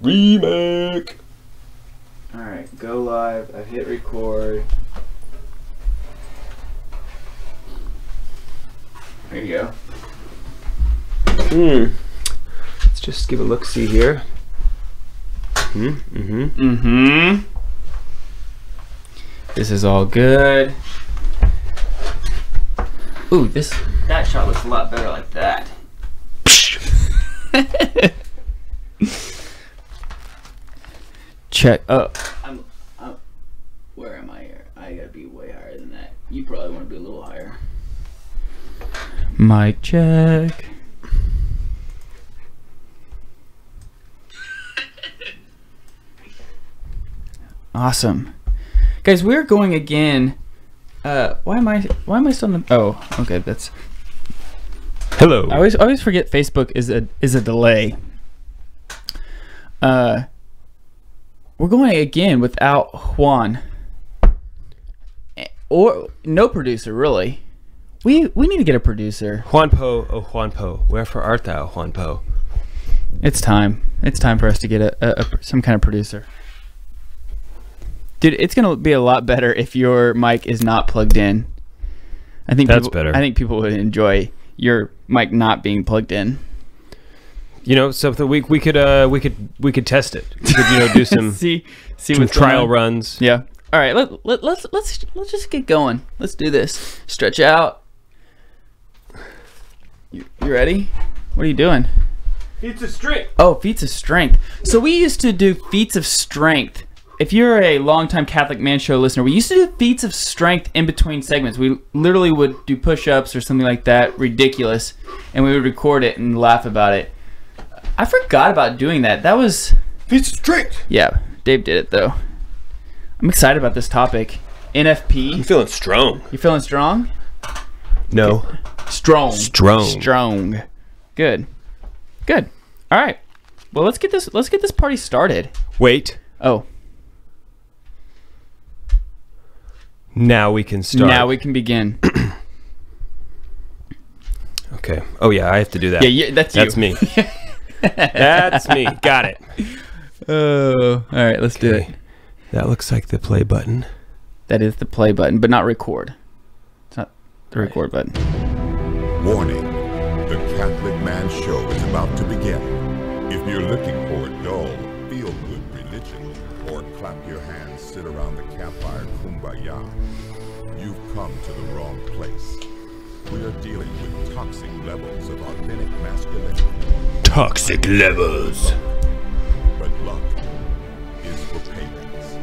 Remake. Alright, go live. I've hit record. There you go. Let's just give a look-see here. This is all good. Ooh, that shot looks a lot better like that. Check. Oh, I'm. Where am I here? I gotta be way higher than that. You probably want to be a little higher. Mic check. Awesome, guys. We're going again. Why am I still on the? Oh, okay. That's. Hello. I always forget Facebook is a delay. We're going again without Juan or no producer really. We need to get a producer. Juanpo, oh Juanpo, wherefore art thou, Juanpo? It's time. It's time for us to get some kind of producer. Dude, it's gonna be a lot better if your mic is not plugged in. I think that's better. I think people would enjoy your mic not being plugged in. You know, something we could test it. We could, do some see some trial runs. Yeah. All right. Let's just get going. Let's do this. Stretch out. You ready? What are you doing? Feats of strength. Oh, feats of strength. So we used to do feats of strength. If you're a longtime Catholic Man Show listener, we used to do feats of strength in between segments. We literally would do push-ups or something like that, ridiculous, and we would record it and laugh about it. I forgot about doing that. That was... Feats of strength. Yeah, Dave did it, though. I'm excited about this topic. NFP. I'm feeling strong. You feeling strong? No. Okay. Strong. Strong. Good. All right. Well, let's get this party started. Wait. Oh. Now we can start. Now we can begin. Okay. Oh yeah, I have to do that. Yeah, that's you. That's me. That's me. Got it. Oh, all right. Let's do it. That looks like the play button. That is the play button, but not record. It's not the record button. Warning. The Catholic Man Show is about to begin. If you're looking for a dull, feel-good religion, or clap your hands, sit around the campfire kumbaya, you've come to the wrong place. We are dealing with toxic levels of authentic masculinity. Toxic levels. But luck is for pagans.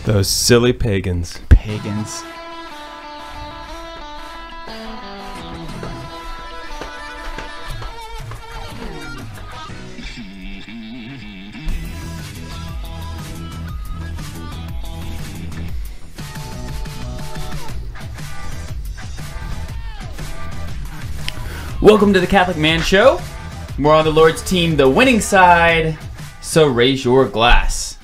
Those silly pagans. Pagans. Welcome to the Catholic Man Show. We're on the Lord's team, the winning side, so raise your glass.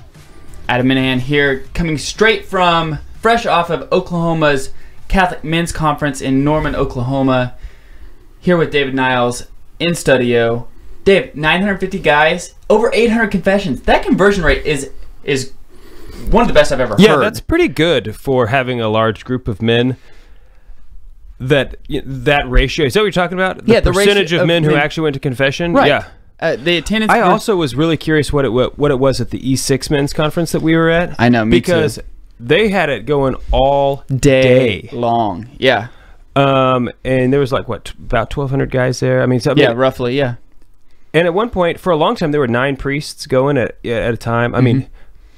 Adam Minahan here, coming fresh off of Oklahoma's Catholic Men's Conference in Norman, Oklahoma. Here with David Niles in studio. Dave, 950 guys, over 800 confessions. That conversion rate is one of the best I've ever heard. Yeah, that's pretty good for having a large group of men. That ratio, is that what you're talking about? The percentage of men who actually went to confession? Right. Yeah. The attendance. I also was really curious what it was at the E6 men's conference that we were at. I know, me because too. They had it going all day long. Yeah. And there was like about 1,200 guys there. I mean, roughly, yeah. And at one point, for a long time, there were 9 priests going at a time. I mean,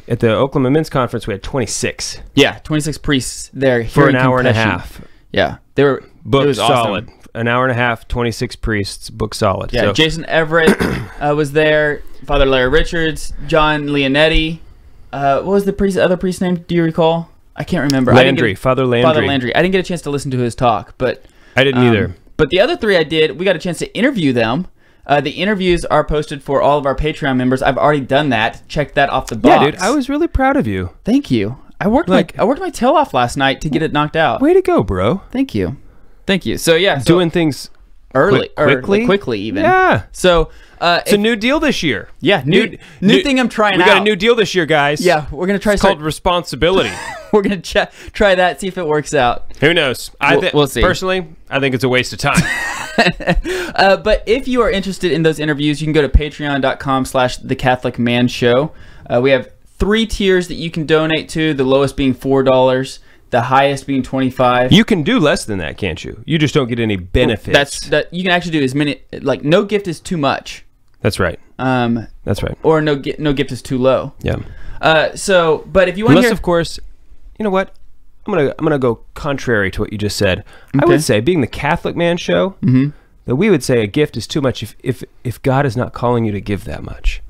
at the Oklahoma Men's Conference, we had 26. Yeah, 26 priests there for an hour and a half. Yeah, they were booked solid. Awesome. An hour and a half, 26 priests, booked solid. Yeah, so. Jason Everett was there. Father Larry Richards, John Leonetti. What was the other priest's name? Do you recall? I can't remember. Landry, Father Landry. Father Landry. I didn't get a chance to listen to his talk, but I didn't either. But the other 3 I did. We got a chance to interview them. The interviews are posted for all of our Patreon members. I've already done that. Check that off the box. Yeah, dude, I was really proud of you. Thank you. I worked my tail off last night to get it knocked out. Way to go, bro. Thank you. So yeah, doing things early, quickly, or quickly even. Yeah. So it's a new deal this year. Yeah, new thing I'm trying out. We got a new deal this year, guys. Yeah, we're gonna try. It's called responsibility. We're gonna try that, see if it works out. Who knows? We'll see. Personally, I think it's a waste of time. But if you are interested in those interviews, you can go to patreon.com/thecatholicmanshow. We have 3 tiers that you can donate to. The lowest being $4. The highest being $25. You can do less than that, can't you? You just don't get any benefits. That you can actually do as many. Like no gift is too much. That's right. That's right. Or no gift is too low. Yeah. But if you want to hear, of course, you know what? I'm gonna go contrary to what you just said. Okay. I would say, being the Catholic Man Show, that we would say a gift is too much if God is not calling you to give that much.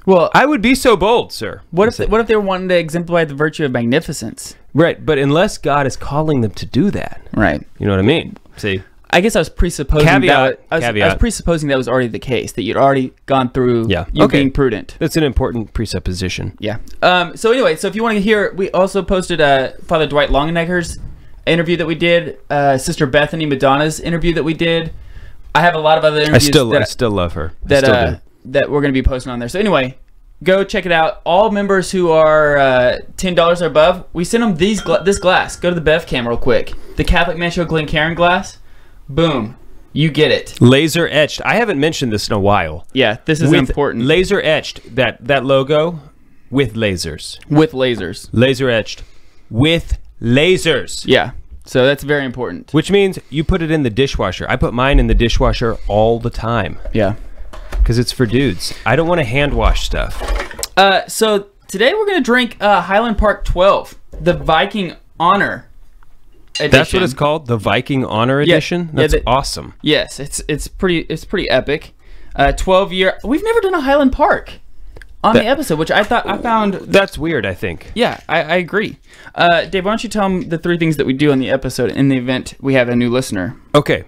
Well, I would be so bold, sir. What if they were wanting to exemplify the virtue of magnificence? Right, but unless God is calling them to do that, right? You know what I mean? See, I guess I was presupposing caveat. I was presupposing that was already the case, that you'd already gone through. Yeah, being prudent. That's an important presupposition. Yeah. So anyway, if you want to hear, we also posted Father Dwight Longenegger's interview that we did, Sister Bethany Madonna's interview that we did. I have a lot of other interviews. I still love her. That we're going to be posting on there. So anyway, go check it out. All members who are $10 or above, we send them this glass. Go to the Bev Cam real quick. The Catholic Man Show Glencairn glass. Boom. You get it. Laser etched. I haven't mentioned this in a while. Yeah, this is important. Laser etched. That logo with lasers. With lasers. Laser etched with lasers. Yeah. So that's very important. Which means you put it in the dishwasher. I put mine in the dishwasher all the time. Yeah. Because it's for dudes. I don't want to hand wash stuff. So today we're going to drink Highland Park 12, the Viking Honor edition. That's what it's called? The Viking Honor edition? That's awesome. Yes, it's pretty epic. 12-year. We've never done a Highland Park on the episode, which I found... That's weird, I think. Yeah, I agree. Dave, why don't you tell them the 3 things that we do on the episode in the event we have a new listener? Okay.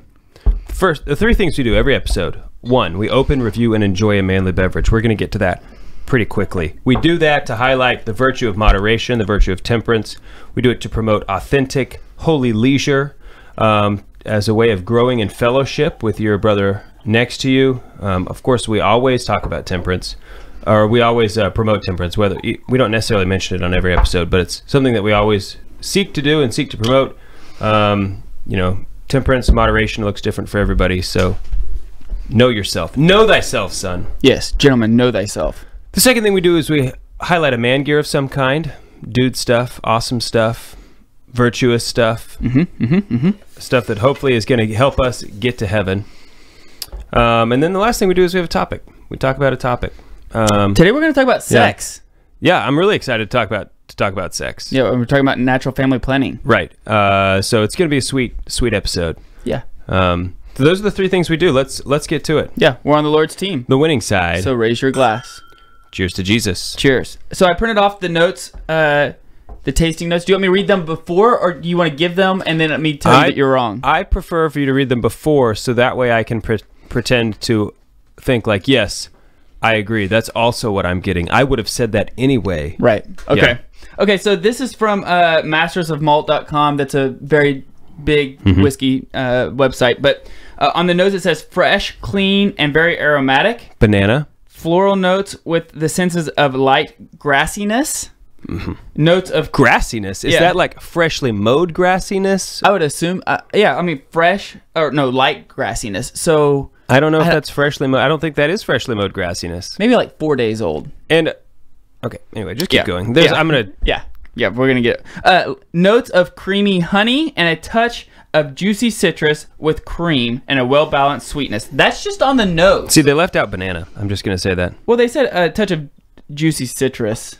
First, the 3 things we do every episode. 1, we open, review, and enjoy a manly beverage. We're going to get to that pretty quickly. We do that to highlight the virtue of moderation, the virtue of temperance. We do it to promote authentic, holy leisure as a way of growing in fellowship with your brother next to you. Of course, we always talk about temperance, or we always promote temperance. Whether we don't necessarily mention it on every episode, but it's something that we always seek to do and seek to promote. Temperance, moderation looks different for everybody, so know yourself. Know thyself, son. Yes, gentlemen, know thyself. The second thing we do is we highlight a man gear of some kind. Dude stuff, awesome stuff, virtuous stuff. Stuff that hopefully is going to help us get to heaven. And then the last thing we do is we have a topic. We talk about a topic. Today we're going to talk about sex. Yeah, I'm really excited to talk about sex. Yeah, we're talking about natural family planning. Right. So it's going to be a sweet episode. Yeah. So those are the 3 things we do. Let's get to it. Yeah, we're on the Lord's team. The winning side. So raise your glass. Cheers to Jesus. Cheers. So I printed off the notes, the tasting notes. Do you want me to read them before, or do you want to give them and then let me tell you that you're wrong? I prefer for you to read them before, so that way I can pretend to think like, yes, I agree. That's also what I'm getting. I would have said that anyway. Right. Okay. Yeah. Okay, so this is from mastersofmalt.com. That's a very big whiskey website. But on the nose it says fresh, clean, and very aromatic. Banana. Floral notes with the senses of light grassiness. Notes of grassiness. Is that like freshly mowed grassiness? I would assume. Fresh or no, light grassiness. So I don't know if that's freshly mowed. I don't think that is freshly mowed grassiness. Maybe like 4 days old. And okay, anyway, just keep going. We're gonna get notes of creamy honey and a touch of juicy citrus with cream and a well-balanced sweetness. That's just on the nose. See, they left out banana. I'm just gonna say that. Well, they said a touch of juicy citrus.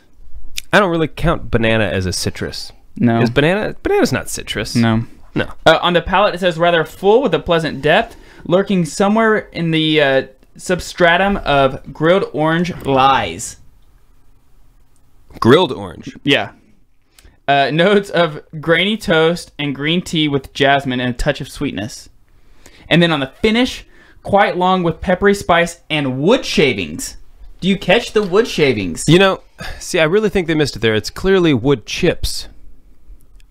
I don't really count banana as a citrus. No. Is banana's not citrus. No. On the palate it says rather full with a pleasant depth, lurking somewhere in the substratum of grilled orange lies. Grilled orange. Yeah. Notes of grainy toast and green tea with jasmine and a touch of sweetness. And then on the finish, quite long with peppery spice and wood shavings. Do you catch the wood shavings? See, I really think they missed it there. It's clearly wood chips.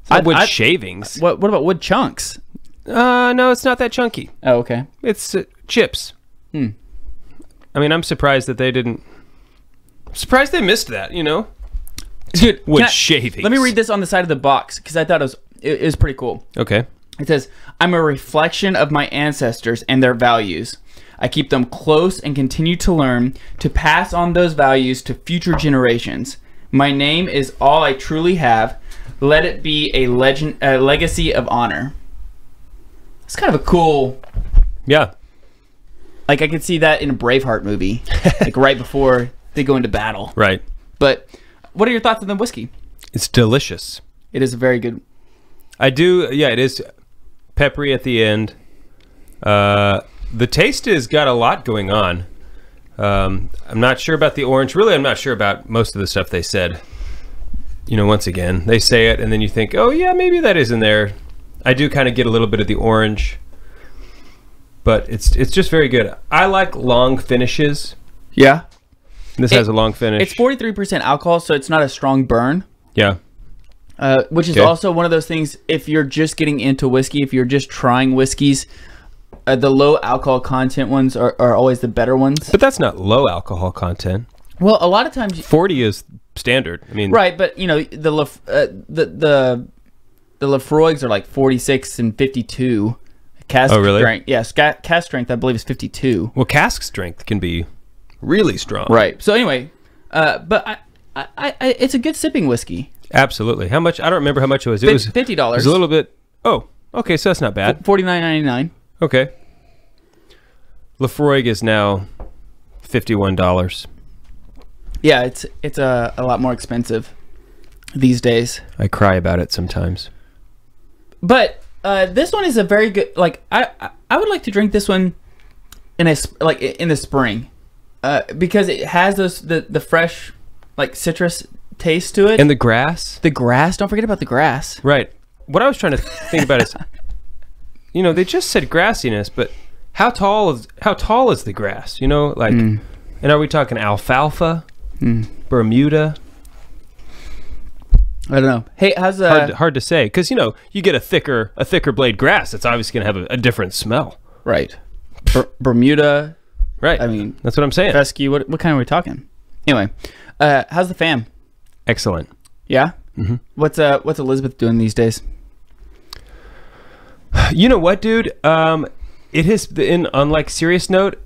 It's not wood shavings. What about wood chunks? No, it's not that chunky. Oh, okay. It's chips. Hmm. I mean, I'm surprised that they didn't. I'm surprised they missed that. You know, Dude, wood shavings. let me read this on the side of the box because I thought it was pretty cool. Okay. It says, "I'm a reflection of my ancestors and their values. I keep them close and continue to learn to pass on those values to future generations. My name is all I truly have. Let it be a legacy of honor." It's kind of a cool. Yeah. Like, I could see that in a Braveheart movie, like right before they go into battle. Right. But what are your thoughts on the whiskey? It's delicious. It is very good. I do. Yeah, it is peppery at the end. The taste has got a lot going on. I'm not sure about the orange. Really, I'm not sure about most of the stuff they said. You know, once again, they say it, and then you think, oh, yeah, maybe that is in there. I do kind of get a little bit of the orange. But it's just very good. I like long finishes. Yeah. This has a long finish. It's 43% alcohol, so it's not a strong burn. Yeah. Which is also one of those things, if you're just getting into whiskey, if you're just trying whiskeys, the low alcohol content ones are always the better ones. But that's not low alcohol content. Well, a lot of times 40 is standard. I mean, right, but you know the Lafroigs are like 46 and 52. Cask strength, yes, cask strength I believe is 52. Well, cask strength can be really strong. Right. So anyway, but I it's a good sipping whiskey. Absolutely. How much? I don't remember how much it was. It was $50. It was a little bit. Oh, okay. So that's not bad. $49.99. Okay. Lafroig is now $51. Yeah, it's a lot more expensive these days. I cry about it sometimes. But this one is a very good. Like I would like to drink this one in the spring, because it has the fresh like citrus taste to it. And the grass. The grass. Don't forget about the grass. Right. What I was trying to think about is, you know, they just said grassiness, but how tall is the grass? You know, like, and are we talking alfalfa, Bermuda? I don't know. Hey, how's hard to say, because you know, you get a thicker blade grass, it's obviously going to have a different smell. Right. Bermuda. Right. I mean, that's what I'm saying. Fescue. What kind are we talking? Anyway, how's the fam? Excellent. Yeah. Mm-hmm. What's Elizabeth doing these days? You know what, dude? It has been, on like serious note,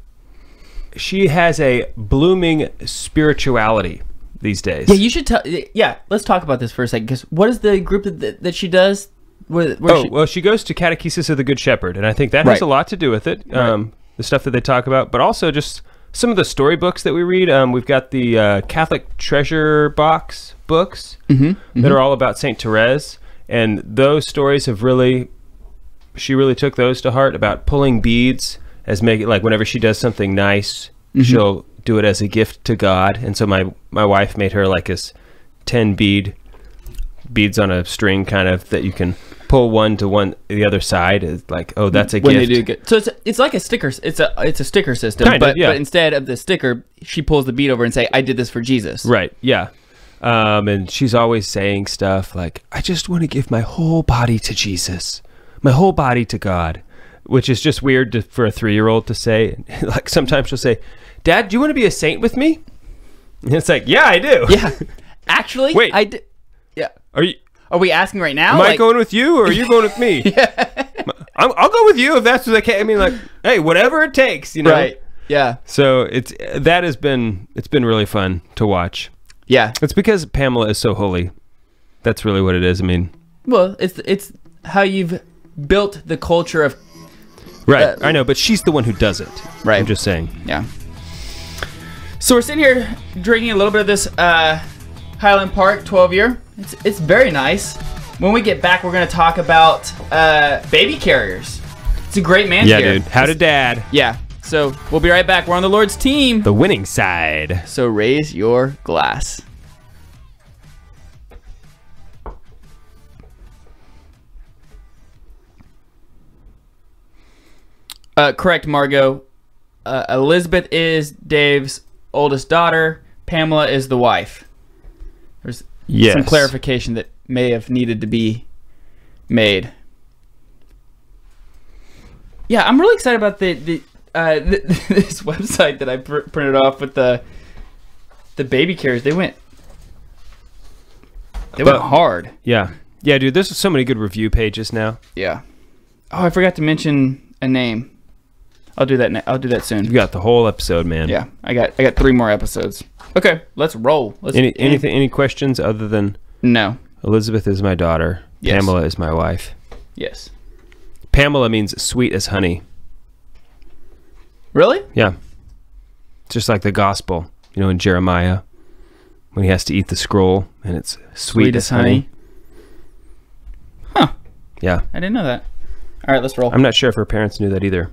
she has a blooming spirituality these days. Yeah, you should tell. Yeah, let's talk about this for a second. Because what is the group that she does? Well, she goes to Catechesis of the Good Shepherd, and I think that has a lot to do with it. The stuff that they talk about, but also just some of the storybooks that we read. We've got the Catholic Treasure Box books that are all about Saint Therese, and those stories have she really took those to heart, about pulling beads as making, like, whenever she does something nice, she'll do it as a gift to God. And so my wife made her like this 10 beads on a string, kind of, that you can pull one to the other side. Is like, oh, that's a gift. They do good. So it's like a sticker. It's a sticker system. But instead of the sticker, she pulls the bead over and say, "I did this for Jesus." Right. Yeah. And she's always saying stuff like, "I just want to give my whole body to Jesus, my whole body to God," which is just weird for a 3-year-old to say. Like, sometimes she'll say, "Dad, do you want to be a saint with me?" And it's like, yeah, I do. Yeah. Actually, wait, I did. Yeah. Are we asking right now? Am I going with you, or are you going with me? Yeah. I'll go with you if that's what I can. I mean, like, hey, whatever it takes, you know. Right. Yeah. So it's been really fun to watch. Yeah. It's because Pamela is so holy. That's really what it is. I mean, well, it's how you've built the culture of. Right. I know, but she's the one who does it. Right. I'm just saying. Yeah. So we're sitting here drinking a little bit of this Highland Park 12-year. It's very nice. When we get back, we're going to talk about baby carriers. It's a great man's beer. Yeah, dude. How to dad. Yeah. So we'll be right back. We're on the Lord's team. The winning side. So raise your glass. Correct, Margot. Elizabeth is Dave's oldest daughter. Pamela is the wife. There's some clarification that may have needed to be made. Yeah, I'm really excited about this website that I printed off with the baby carriers. They went hard. Yeah. Yeah, dude, there's so many good review pages now. Yeah. Oh, I forgot to mention a name. I'll do that. I'll do that soon. You got the whole episode, man. Yeah, I got 3 more episodes. Okay, let's roll. Any questions other than no? Elizabeth is my daughter. Yes. Pamela is my wife. Yes. Pamela means sweet as honey. Really? Yeah. It's just like the gospel, in Jeremiah, when he has to eat the scroll and it's sweet as honey. Huh. Yeah. I didn't know that. All right, let's roll. I'm not sure if her parents knew that either,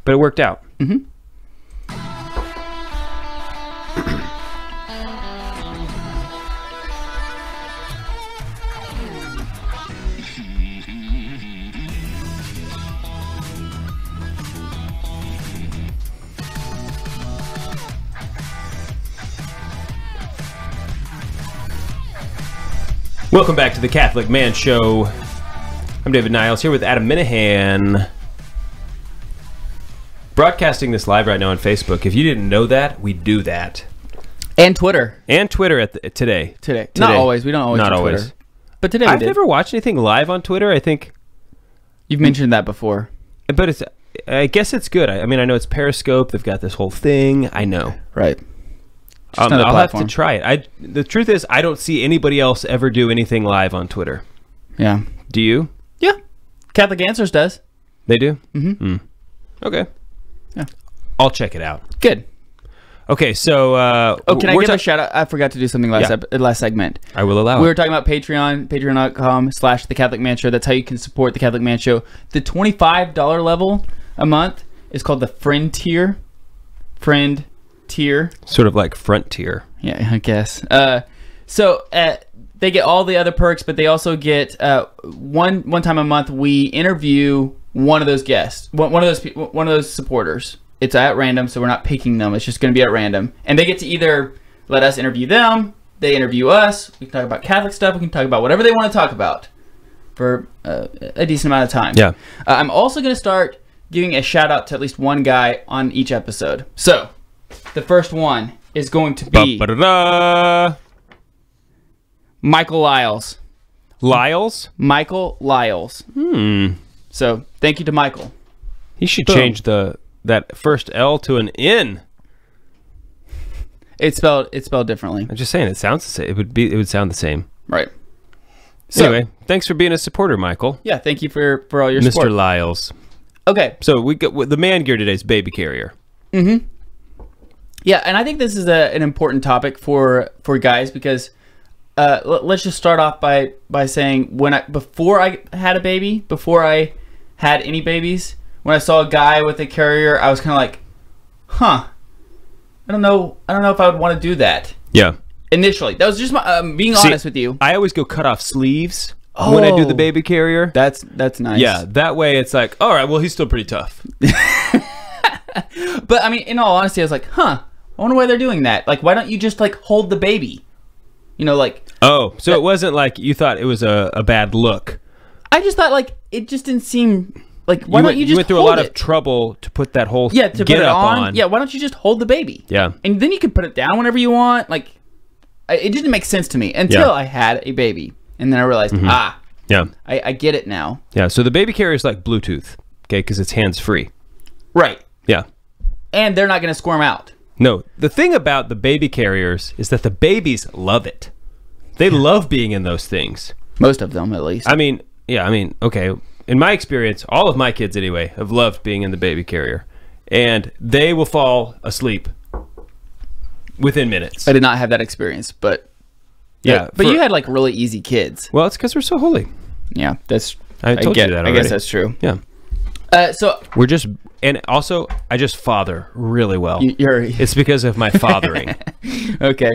but it worked out. Mm-hmm. Welcome back to the Catholic Man Show. I'm David Niles here with Adam Minahan. Broadcasting this live right now on Facebook. If you didn't know that, we do that. And Twitter. And Twitter today. Not always. We don't always Not do always. Twitter. But today I've never watched anything live on Twitter. I think you've mentioned that before. But I guess it's good. I mean, I know it's Periscope. They've got this whole thing. I know. Right. I'll have to try it. The truth is, I don't see anybody else ever do anything live on Twitter. Yeah. Do you? Yeah. Catholic Answers does. They do? Mm-hmm. Okay. Yeah. I'll check it out. Good. Okay, so... can I give a shout out? I forgot to do something last segment. I will allow We it. were talking about Patreon, patreon.com/The Catholic Man Show. That's how you can support The Catholic Man Show. The $25 level a month is called the Friend Tier. Friend Tier. Sort of like Frontier. Yeah, I guess. So they get all the other perks, but they also get one time a month we interview one of those guests, one of those supporters. It's at random, so we're not picking them. It's just going to be at random, and they get to either let us interview them, they interview us. We can talk about Catholic stuff. We can talk about whatever they want to talk about for a decent amount of time. Yeah. I'm also going to start giving a shout out to at least one guy on each episode. So the first one is going to be Michael Lyles. Lyles? Michael Lyles. So thank you to Michael. He should change that first L to an N. It's spelled differently. I'm just saying it sounds the same. It would sound the same. Right. So, anyway, thanks for being a supporter, Michael. Yeah, thank you for all your Mr. support. Mr. Lyles. Okay. So we got the man gear today is baby carrier. Mm-hmm. Yeah, and I think this is an important topic for guys because let's just start off by saying before I had any babies, when I saw a guy with a carrier, I was kind of like, huh, I don't know if I would want to do that. Yeah. Initially, that was just my being honest with you. I always go cut off sleeves when I do the baby carrier. That's nice. Yeah, that way it's like, all right, well, he's still pretty tough. But I mean, in all honesty, I was like, huh, I wonder why they're doing that. Like, why don't you just like hold the baby? Oh, so it wasn't like you thought it was a bad look. I just thought like it just didn't seem like why don't you just you went through hold a lot it? of trouble to put that whole to put it on. Yeah, why don't you just hold the baby? Yeah, and then you can put it down whenever you want. Like, it didn't make sense to me until I had a baby, and then I realized, yeah, I get it now. Yeah, so the baby carrier is like Bluetooth, okay, because it's hands free. Right. Yeah. And they're not going to squirm out. No, the thing about the baby carriers is that the babies love it. They love being in those things. Most of them, at least. I mean, okay. In my experience, all of my kids anyway have loved being in the baby carrier, and they will fall asleep within minutes. I did not have that experience, but yeah. But you had like really easy kids. Well, it's because we're so holy. Yeah, I told you that already. I guess that's true. Yeah. So we're just, and also I just father really well. It's because of my fathering. Okay.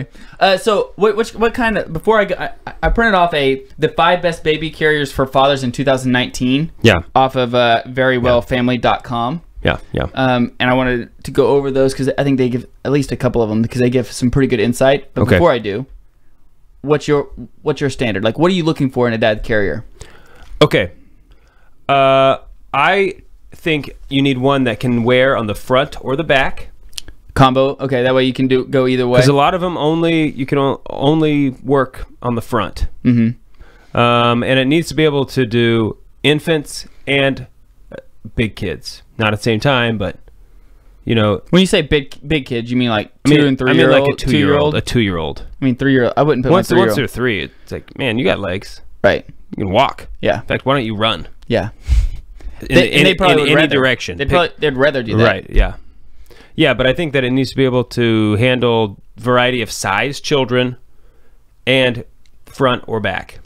So what kind of, before I printed off the 5 best baby carriers for fathers in 2019. Yeah. Off of verywellfamily.com. Yeah. And I wanted to go over those because I think they give at least a couple of them because they give some pretty good insight. But before I do, what's your standard? Like, what are you looking for in a dad carrier? Okay. I think you need one that can wear on the front or the back. Combo. Okay, that way you can go either way. Because a lot of them you can only work on the front. Mm-hmm. And it needs to be able to do infants and big kids, not at the same time, but you know. When you say big kids, you mean like 2 and 3 I mean year like old, a 2-year-old, a 2-year-old. I mean 3-year-old. I wouldn't put once my 3-year-old. they're 3, it's like, man, you got legs. Right. You can walk. Yeah. In fact, why don't you run? Yeah. They probably would in any rather. direction. They'd rather do that. Right. Yeah. Yeah, but I think that it needs to be able to handle variety of size children and front or back.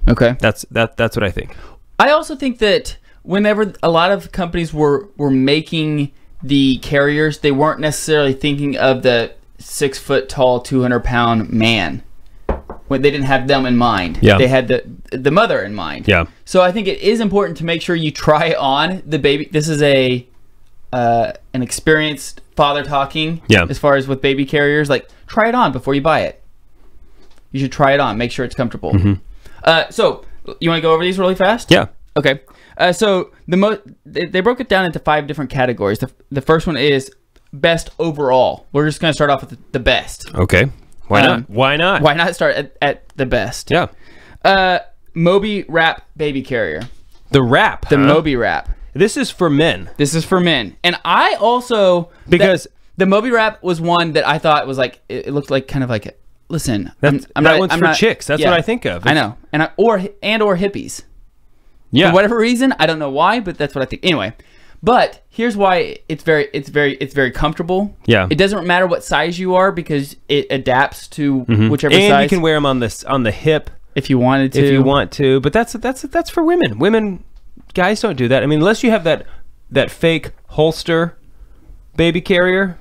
Okay. That's what I think. I also think that whenever a lot of companies were making the carriers, they weren't necessarily thinking of the 6 foot tall, 200-pound man. When they didn't have them in mind. Yeah. They had the mother in mind. Yeah. So I think it is important to make sure you try on the baby. This is an experienced father talking. Yeah. As far as with baby carriers, like try it on before you buy it. You should try it on. Make sure it's comfortable. Mm-hmm. So you want to go over these really fast? Yeah. Okay. So they broke it down into 5 different categories. The first one is best overall. We're just going to start off with the best. Okay. Why not? Why not? Why not start at the best? Yeah. Moby Wrap baby carrier. The wrap. The Moby Wrap. This is for men. This is for men. And I also... Because... the Moby Wrap was one that I thought was like... It looked like kind of like... Listen, that one's for chicks. That's what I think of. I know. Or hippies. Yeah. For whatever reason. I don't know why, but that's what I think. Anyway. But here's why it's very comfortable. Yeah. It doesn't matter what size you are because it adapts to whichever and size. And you can wear them on the hip if you wanted to. If you want to, but that's for women. Women, guys don't do that. I mean, unless you have that fake holster baby carrier.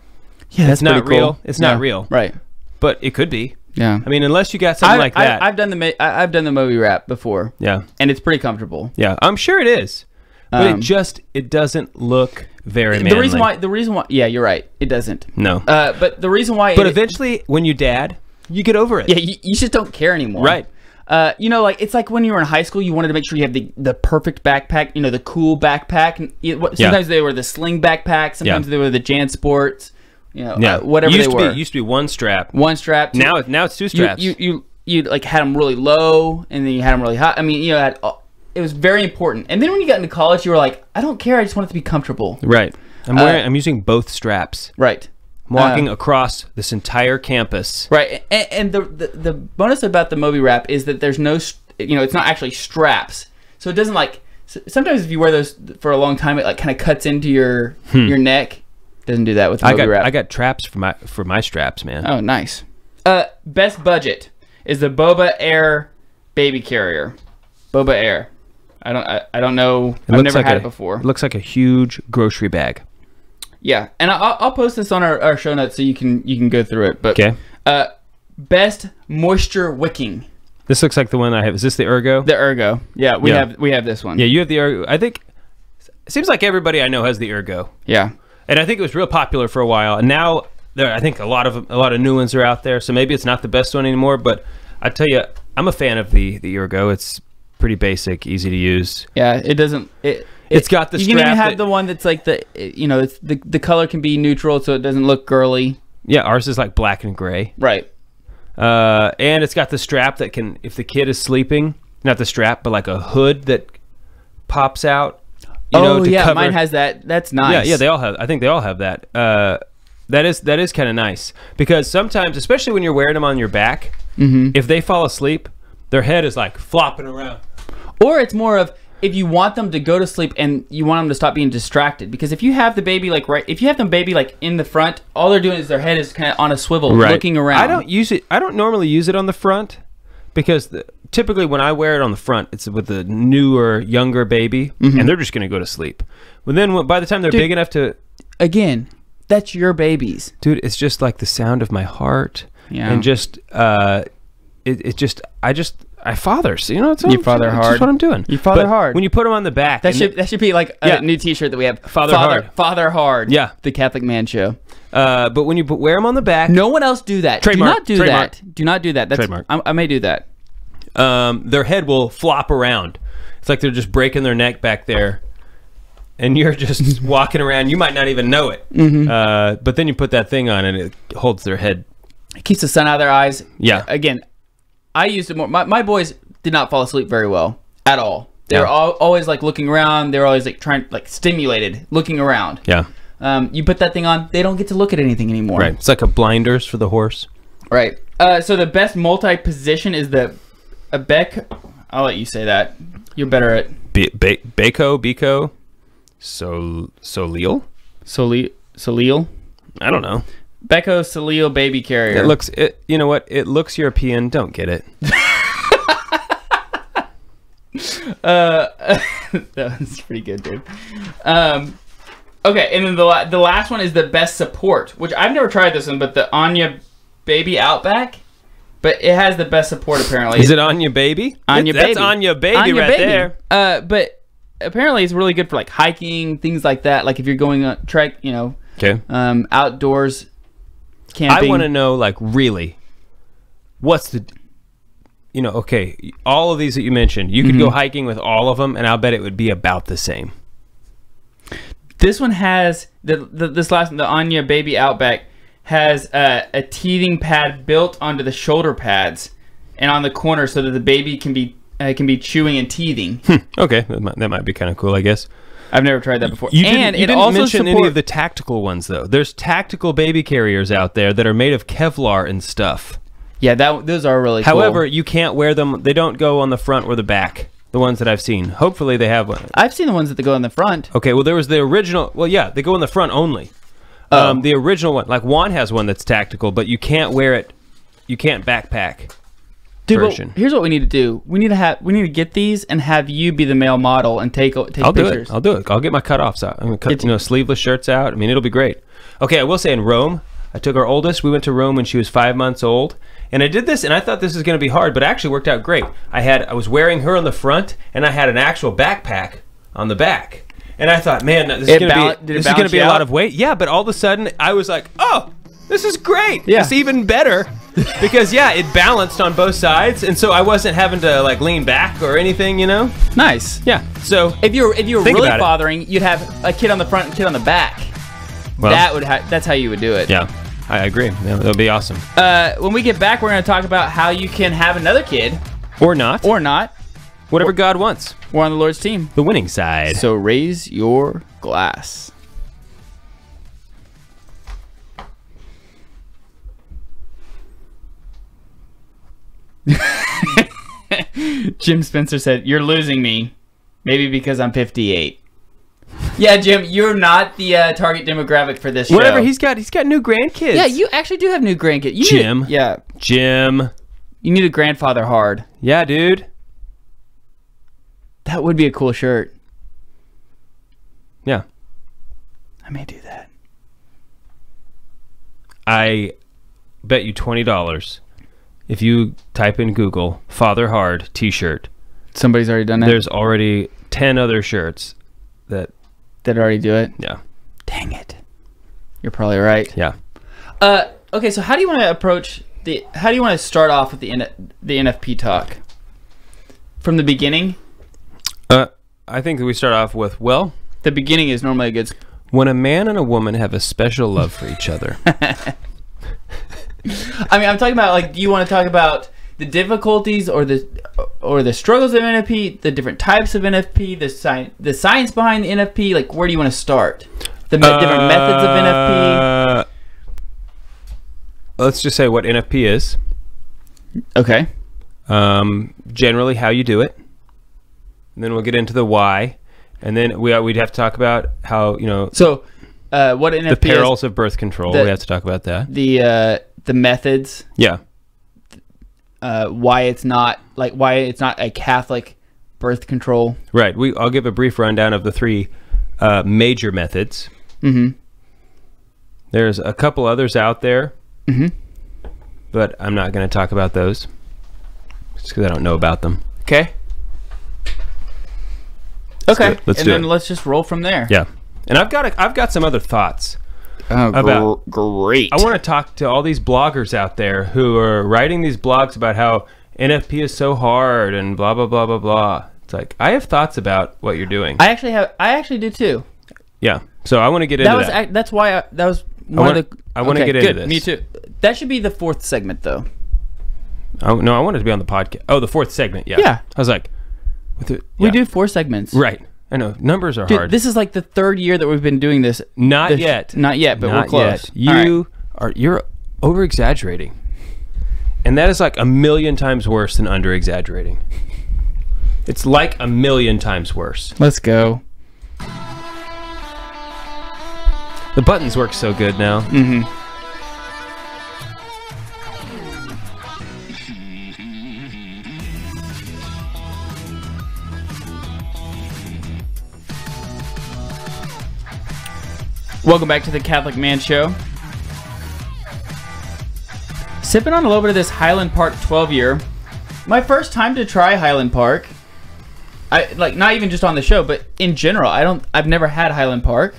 Yeah, that's not cool. real. It's not real. Right. But it could be. Yeah. I mean, unless you got something like that. I've done the Moby Wrap before. Yeah. And it's pretty comfortable. Yeah, I'm sure it is. But it doesn't look very manly. The reason why, yeah, you're right. It doesn't. No. But the reason why. But eventually, when you dad, you get over it. Yeah, you just don't care anymore. Right. You know, like it's like when you were in high school, you wanted to make sure you have the perfect backpack. You know, the cool backpack. And sometimes they were the sling backpack. Sometimes they were the Jan Sports. You know, whatever they were. Used to be one strap. One strap. Now it's 2 straps. You like had them really low, and then you had them really high. I mean, it was very important. And then when you got into college, you were like, I don't care. I just want it to be comfortable. Right. I'm using both straps. Right. I'm walking across this entire campus. Right. And the bonus about the Moby Wrap is that there's no, it's not actually straps. So it doesn't like, sometimes if you wear those for a long time, it like kind of cuts into your neck. Doesn't do that with the Moby Wrap. I got traps for my straps, man. Oh, nice. Best budget is the Boba Air baby carrier. Boba Air. I don't know. I've never had it before. It looks like a huge grocery bag. Yeah, and I'll post this on our show notes so you can go through it. But okay. Best moisture wicking. This looks like the one I have. Is this the Ergo? The Ergo. Yeah, we have this one. Yeah, you have the Ergo. I think it seems like everybody I know has the Ergo. Yeah. And I think it was real popular for a while, and now I think a lot of new ones are out there. So maybe it's not the best one anymore, but I tell you, I'm a fan of the Ergo. It's pretty basic, easy to use. Yeah, it doesn't. It's got the strap. You can even have the one that's like it's the color can be neutral, so it doesn't look girly. Yeah, ours is like black and gray. Right. And it's got the strap that can, if the kid is sleeping, not the strap, but like a hood that pops out. To cover. Mine has that. That's nice. Yeah, they all have. I think they all have that. That is kind of nice because sometimes, especially when you're wearing them on your back, if they fall asleep, their head is like flopping around. Or it's more of if you want them to go to sleep and you want them to stop being distracted. Because if you have the baby if you have the baby like in the front, all they're doing is their head is kind of on a swivel, looking around. I don't use it. I don't normally use it on the front because typically when I wear it on the front, it's with the newer, younger baby, and they're just going to go to sleep. But then by the time they're big enough to, again, that's your babies, dude. It's just like the sound of my heart, and just I fathers, you father hard. That's what I'm doing. You father hard. When you put them on the back, that should be like a new T-shirt that we have. Father hard. Yeah, the Catholic Man Show. But when you wear them on the back, no one else do that. Trademark. Do not do that. Do not do that. That's trademark. I may do that. Their head will flop around. It's like they're just breaking their neck back there. and you're just walking around. You might not even know it. But then you put that thing on, and it holds their head. It keeps the sun out of their eyes. Yeah. Again, I used it more. My boys did not fall asleep very well at all. They were always like looking around. They were always like trying, like stimulated, looking around. Yeah. You put that thing on, they don't get to look at anything anymore. Right. It's like a blinders for the horse. Right. So the best multi-position is the Beck. I'll let you say that. You're better at Beko, Solil. Solil. I don't know. Beko Solil baby carrier. It looks. You know what? It looks European. Don't get it. That was pretty good, dude. Okay, and then the last one is the best support, which I've never tried this one, but the Anya Baby Outback. But it has the best support apparently. Is it Anya Baby? Anya Baby. That's Anya Baby right there. But apparently it's really good for like hiking, things like that. Like if you're going on trek, you know, outdoors camping. I want to know, like, really, what's the, you know, okay, all of these that you mentioned, you could go hiking with all of them, and I'll bet it would be about the same. This one has the Anya Baby Outback has a teething pad built onto the shoulder pads and on the corner so that the baby can be chewing and teething. Okay, that might be kind of cool, I guess. I've never tried that before. You didn't mention any of the tactical ones, though. There's tactical baby carriers out there that are made of Kevlar and stuff. Yeah, those are really cool. However, you can't wear them. They don't go on the front or the back. The ones that I've seen. Hopefully they have one. I've seen the ones that go on the front. Okay, well, there was the original. Well, yeah, they go in the front only. The original one, like Juan has one that's tactical, but you can't wear it. You can't backpack. Dude, well, here's what we need to do. We need to get these and have you be the male model and take pictures. I'll do it. I'll get my cutoffs out. I'm gonna cut sleeveless shirts out. I mean, it'll be great. Okay, I will say in Rome, I took our oldest. We went to Rome when she was 5 months old, and I did this, and I thought this was going to be hard, but it actually worked out great. I was wearing her on the front, and I had an actual backpack on the back, and I thought, man, this is going to be a lot of weight. Yeah, but all of a sudden, I was like, oh, this is great. Yeah. It's even better. Because it balanced on both sides, and so I wasn't having to like lean back or anything, you know. Nice. Yeah. So if you're really fathering, you'd have a kid on the front and a kid on the back. Well, that's how you would do it. Yeah, I agree. That would be awesome. When we get back, we're going to talk about how you can have another kid, or not, whatever God wants. We're on the Lord's team, the winning side. So raise your glass. Jim Spencer said, "You're losing me, maybe because I'm 58." Yeah, Jim, you're not the target demographic for this show. Whatever, he's got new grandkids. Yeah, you actually do have new grandkids. Jim. You need a grandfather hard. Yeah, dude. That would be a cool shirt. Yeah. I may do that. I bet you $20. If you type in Google "Father Hard T-shirt," somebody's already done that. There's already 10 other shirts that already do it. Yeah. Dang it. You're probably right. Yeah. Okay, so how do you want to start off with the NFP talk? From the beginning? I think that we start off with, the beginning is normally a good. When a man and a woman have a special love for each other. I mean, I'm talking about, like, do you want to talk about the difficulties or the struggles of NFP, the different types of NFP, the science behind the NFP? Like, where do you want to start? The different methods of NFP? Let's just say what NFP is. Okay. Generally how you do it. And then we'll get into the why. And then we'd have to talk about how, you know... So, what NFP is... The perils of birth control. We have to talk about that. The methods. Yeah. Why it's not a Catholic birth control. Right. I'll give a brief rundown of the three major methods. Mm-hmm. There's a couple others out there, but I'm not going to talk about those just because I don't know about them. Okay. Let's just roll from there. Yeah. And I've got some other thoughts. Oh, great. I want to talk to all these bloggers out there who are writing these blogs about how NFP is so hard and blah, blah, blah, blah, blah. It's like, I have thoughts about what you're doing. I actually do too. Yeah. So I want to get into that. That's why that was one of the... I want to get into this. Me too. That should be the 4th segment, though. No, I wanted to be on the podcast. Oh, the 4th segment. Yeah. Yeah. I was like, we do 4 segments. Right. I know. Numbers are Dude, hard. this is like the 3rd year that we've been doing this. Not yet. Not yet, but we're close. You're over exaggerating. And that is like 1,000,000 times worse than under exaggerating. It's like 1,000,000 times worse. Let's go. The buttons work so good now. Mm-hmm. Welcome back to the Catholic Man Show. Sipping on a little bit of this Highland Park 12 year. My first time to try Highland Park. I like not even just on the show, but in general. I've never had Highland Park.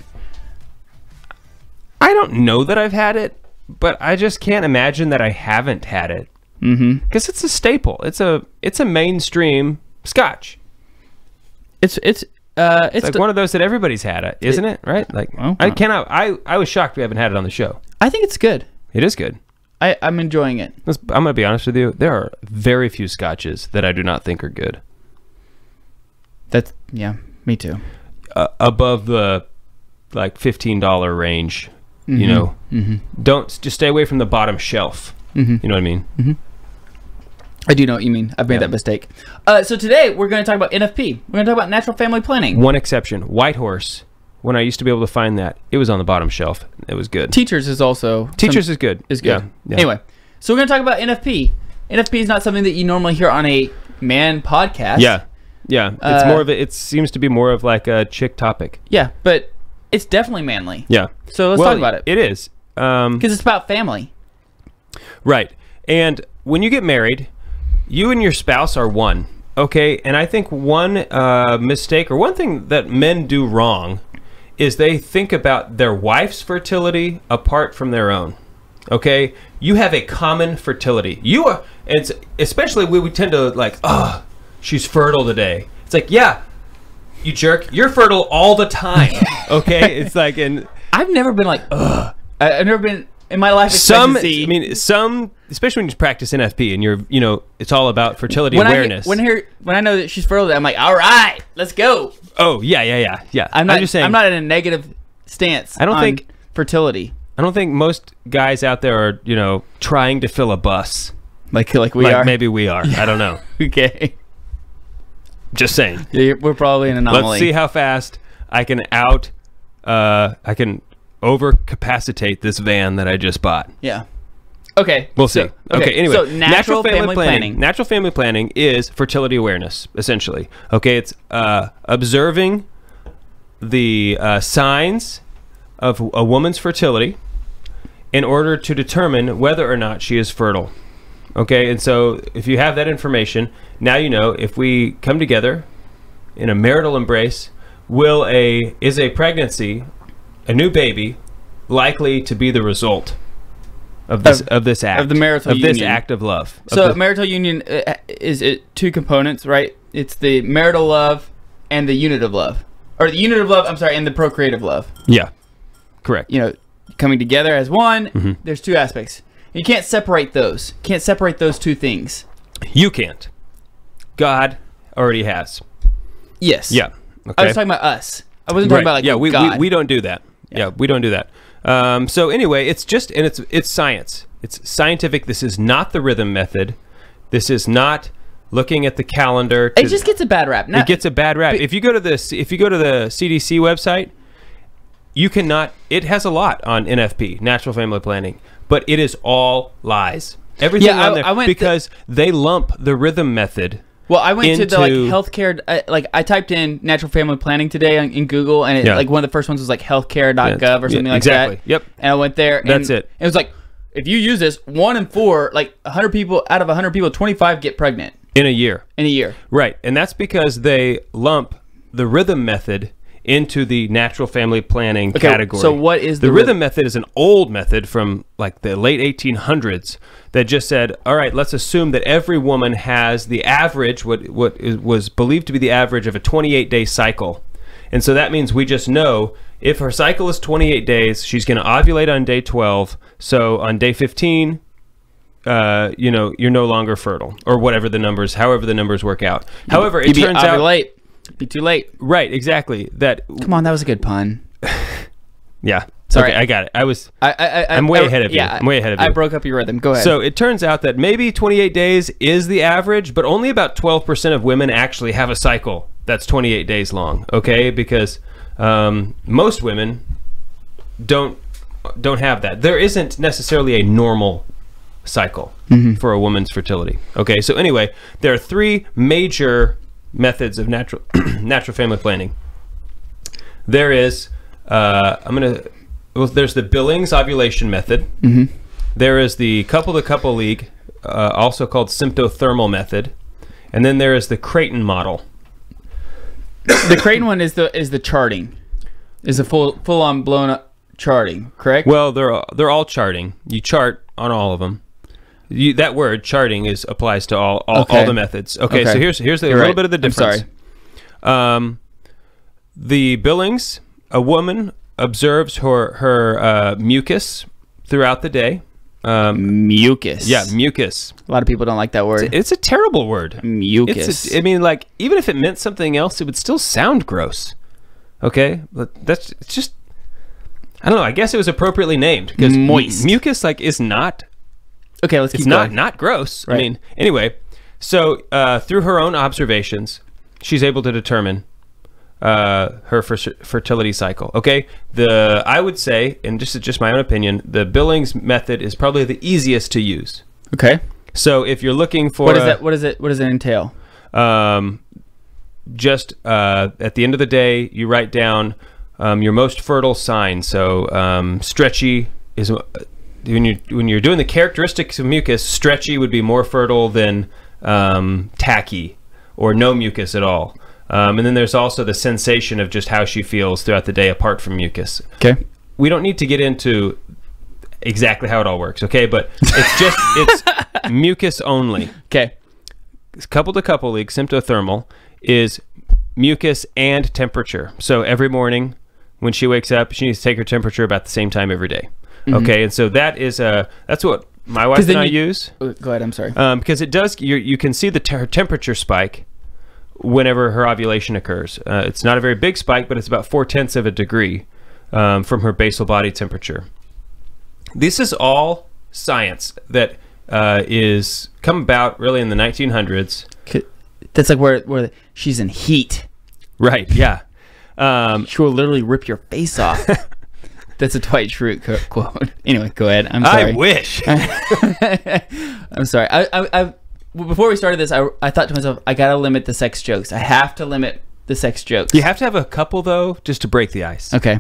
I don't know that I've had it, but I just can't imagine that I haven't had it. Mm-hmm. Because it's a staple. It's a mainstream Scotch. It's like one of those that everybody's had it, isn't it? Right? Like I was shocked we haven't had it on the show. I think it's good. It is good. I'm enjoying it. I'm gonna be honest with you. There are very few Scotches that I do not think are good. Me too. Above the like $15 range, Mm-hmm. you know. Mm-hmm. Just stay away from the bottom shelf. Mm-hmm. You know what I mean? Mm-hmm. I do know what you mean. I've made that mistake. So today we're going to talk about NFP. We're going to talk about natural family planning. One exception: Whitehorse. When I used to be able to find that, it was on the bottom shelf. It was good. Teachers is also is good. Yeah. Anyway, so we're going to talk about NFP. NFP is not something that you normally hear on a man podcast. Yeah. It's more of it seems to be more of like a chick topic. Yeah, but it's definitely manly. Yeah. So let's talk about it. It is. Because it's about family. Right. And when you get married, you and your spouse are one. Okay? And I think one mistake or one thing that men do wrong is they think about their wife's fertility apart from their own. Okay? You have a common fertility. It's especially we tend to like, she's fertile today. It's like, yeah, you jerk, you're fertile all the time. Okay? It's like, and I've never been like, ugh. I've never been in my life expectancy. Some, especially when you practice NFP and it's all about fertility awareness. When I know that she's fertile, I'm like, all right, let's go. Oh, yeah. I'm just saying. I'm not in a negative stance on fertility. I don't think most guys out there are, trying to fill a bus. Like we are. Maybe we are. I don't know. Okay. Just saying. Yeah, we're probably an anomaly. Let's see how fast I can overcapacitate this van that I just bought. Yeah. Okay. We'll see. Okay. Anyway, so natural family planning. Natural family planning is fertility awareness, essentially. Okay, it's observing the signs of a woman's fertility in order to determine whether or not she is fertile. Okay, and so if you have that information, now you know if we come together in a marital embrace, is a pregnancy, a new baby, likely to be the result of this act of the marital union. This act of love. So marital union is two components, right? It's the marital love and the unit of love, or the unit of love. I'm sorry, and the procreative love. Yeah, correct. Coming together as one. Mm-hmm. There's two aspects. You can't separate those. Can't separate those two things. You can't. God already has. Yes. Yeah. Okay. I was talking about us. I wasn't talking about God. We don't do that. Yeah, we don't do that. So anyway, it's science. It's scientific. This is not the rhythm method. This is not looking at the calendar. It just gets a bad rap. It gets a bad rap. If you go to the CDC website, you cannot. It has a lot on NFP, natural family planning, but it is all lies. Everything on there because they lump the rhythm method. Well, I went to the healthcare. I typed in natural family planning today in Google, and one of the first ones was like healthcare.gov or something like that. Yep. And I went there. And that's it. It was like, if you use this, 1 in 4, like 100 people out of 100 people, 25 get pregnant in a year. In a year. Right, and that's because they lump the rhythm method into the natural family planning category. So what is the rhythm method? Is an old method from like the late 1800s that just said, all right, let's assume that every woman has the average, was believed to be the average of a 28-day cycle. And so that means we just know if her cycle is 28 days, she's going to ovulate on day 12. So on day 15, you know, you're no longer fertile, or whatever the numbers, however the numbers work out. However, it turns out late. Be too late. Right, exactly. Come on, that was a good pun. Yeah. Sorry, okay, I got it. I'm way ahead of you. I'm way ahead of you. I broke up your rhythm. Go ahead. So it turns out that maybe 28 days is the average, but only about 12% of women actually have a cycle that's 28 days long. Okay, because most women don't have that. There isn't necessarily a normal cycle for a woman's fertility. Okay, so anyway, there are three major methods of natural family planning. There is there's the Billings ovulation method. There is the couple-to-couple league, also called symptothermal method, and then there is the Creighton model. The Creighton one is the charting, is a full-on blown up charting, correct? Well, they're all charting. You chart on all of them. That word charting applies to all the methods. Okay, so here's a little bit of the difference. I'm sorry. The Billings, a woman observes her mucus throughout the day. Mucus. Yeah, mucus. A lot of people don't like that word. It's a terrible word. Mucus. I mean, like, even if it meant something else, it would still sound gross. Okay, but it's just, I don't know. I guess it was appropriately named because moist mucus is not. Okay, let's keep going. Not gross. Right. I mean, anyway, so through her own observations, she's able to determine her fertility cycle. Okay, I would say, and just my own opinion, the Billings method is probably the easiest to use. Okay. So if you're looking for what does it entail? Just at the end of the day, you write down your most fertile sign. So stretchy is. When you're doing the characteristics of mucus, stretchy would be more fertile than tacky or no mucus at all. And then there's also the sensation of just how she feels throughout the day apart from mucus. Okay. We don't need to get into exactly how it all works, okay? But it's mucus only. Okay. Couple-to-couple league, symptothermal, is mucus and temperature. So every morning when she wakes up, she needs to take her temperature about the same time every day. Okay, and so that's what my wife and I use. Go ahead, I'm sorry. Because it does, you can see her temperature spike whenever her ovulation occurs. It's not a very big spike, but it's about 0.4 of a degree from her basal body temperature. This is all science that is come about really in the 1900s. That's like where she's in heat. Right, yeah. She will literally rip your face off. That's a Dwight Schrute quote. Anyway, go ahead. I'm sorry. I wish. I'm sorry. Before we started this, I thought to myself, I gotta limit the sex jokes. I have to limit the sex jokes. You have to have a couple though, just to break the ice. Okay.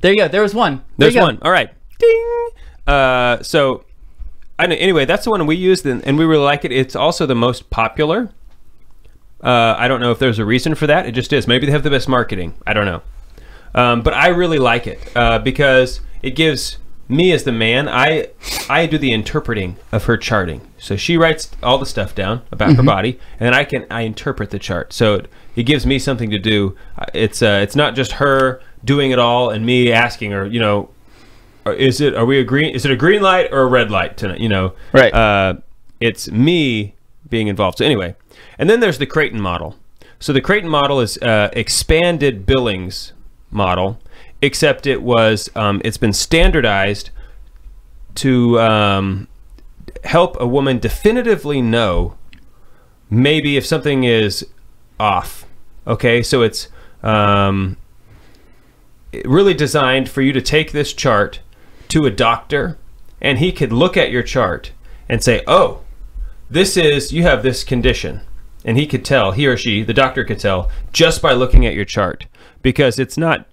There you go. There was one. There's one. All right. Ding. So, anyway, that's the one we used, and we really like it. It's also the most popular. I don't know if there's a reason for that. It just is. Maybe they have the best marketing. I don't know. But I really like it because it gives me as the man, I do the interpreting of her charting. So she writes all the stuff down about her body, and then I interpret the chart. So it gives me something to do. It's not just her doing it all and me asking her, you know, is it a green light or a red light tonight? You know, right? It's me being involved. So anyway, and then there's the Creighton model. So the Creighton model is expanded Billings model, except it's been standardized to help a woman definitively know maybe if something is off. Okay, so it's really designed for you to take this chart to a doctor, and he could look at your chart and say, oh, you have this condition. And he could tell, he or she, the doctor could tell, just by looking at your chart. Because it's not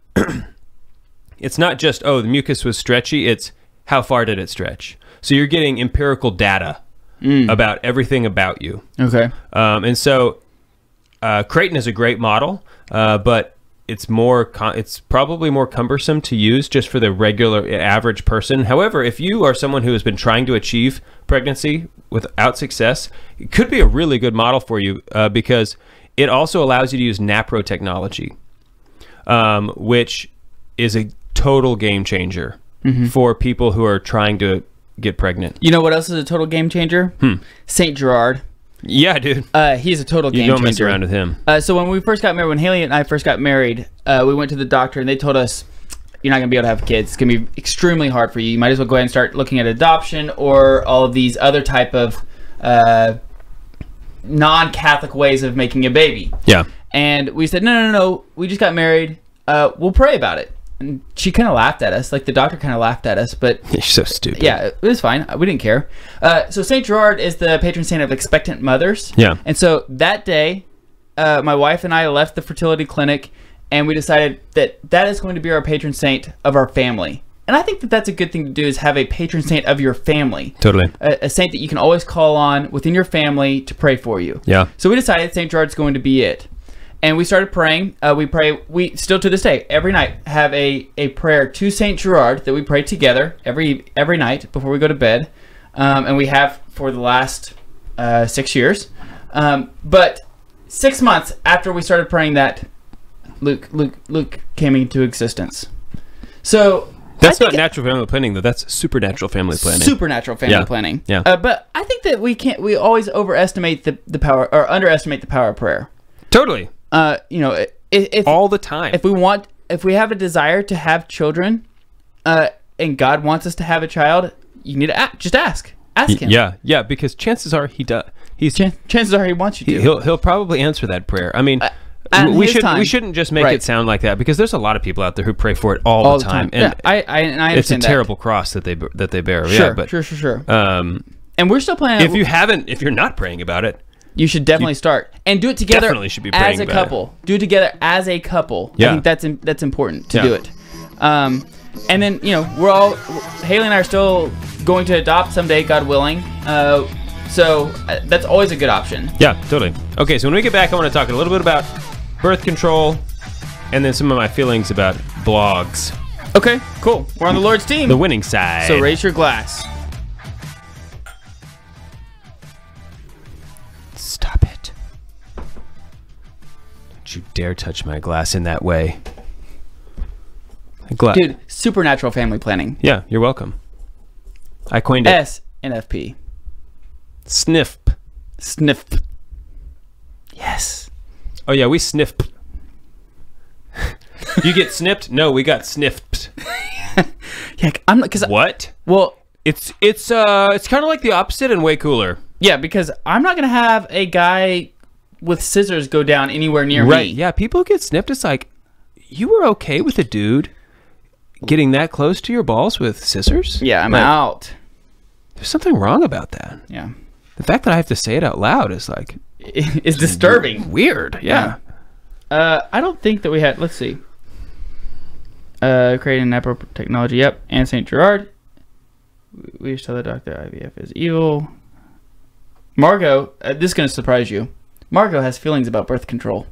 just, oh, the mucus was stretchy, it's how far did it stretch. So you're getting empirical data about everything about you. Okay. And so Creighton is a great model, but it's probably more cumbersome to use just for the regular average person. However, if you are someone who has been trying to achieve pregnancy without success, it could be a really good model for you because it also allows you to use NAPRO technology, which is a total game changer for people who are trying to get pregnant. You know what else is a total game changer? Saint Gerard. Yeah, dude. He's a total game changer. You don't mess around with him. So when we first got married, when Haley and I first got married, we went to the doctor and they told us, you're not going to be able to have kids. It's going to be extremely hard for you. You might as well go ahead and start looking at adoption or all of these other type of non-Catholic ways of making a baby. Yeah. And we said, no. We just got married. We'll pray about it. And she kind of laughed at us. Like the doctor kind of laughed at us, but you're so stupid. Yeah, it was fine. We didn't care. So Saint Gerard is the patron saint of expectant mothers. Yeah. And so that day, my wife and I left the fertility clinic, and we decided that that is going to be our patron saint of our family. And I think that that's a good thing to do, is have a patron saint of your family. Totally. A saint that you can always call on within your family to pray for you. Yeah. So we decided Saint Gerard's going to be it. And we started praying. We still to this day, every night, have a prayer to Saint Gerard that we pray together every night before we go to bed. And we have for the last 6 years. But 6 months after we started praying that, Luke came into existence. So that's not natural family planning, though. That's supernatural family planning. Supernatural family planning. Yeah. But I think that we always overestimate the power, or underestimate the power of prayer. Totally. If all the time. If we have a desire to have children, and God wants us to have a child, you need to just ask him. Yeah, because chances are he does. Chances are he wants you to. He'll probably answer that prayer. I mean, we shouldn't just make it sound like that, because there's a lot of people out there who pray for it all the time. And I understand it's a terrible cross that they bear. Sure, yeah, but sure. And we're still planning. If you're not praying about it, you should definitely start and do it together. Definitely should be praying as a couple. Do it together as a couple. Yeah. I think that's important to do it. And then Haley and I are still going to adopt someday, God willing. So that's always a good option. Yeah, totally. Okay, so when we get back, I want to talk a little bit about birth control, and then some of my feelings about blogs. Okay, cool. We're on the Lord's team. The winning side. So raise your glass. Stop it. Don't you dare touch my glass in that way. Dude, supernatural family planning. Yeah, you're welcome. I coined it. NFP. Sniff. Yes. Oh yeah, we sniffed. You get snipped? No, we got sniffed. Yeah, I'm not, cause what? Well, it's kind of like the opposite and way cooler. Yeah, because I'm not gonna have a guy with scissors go down anywhere near me. Right? Yeah, people get snipped. It's like, you were okay with a dude getting that close to your balls with scissors? Yeah, I'm out. There's something wrong about that. Yeah. The fact that I have to say it out loud is like, it's disturbing. Weird. Yeah. I don't think that we had. Let's see. Creating NAPRO technology. Yep. And Saint Gerard. We just tell the doctor IVF is evil. Margot, this is going to surprise you. Margot has feelings about birth control.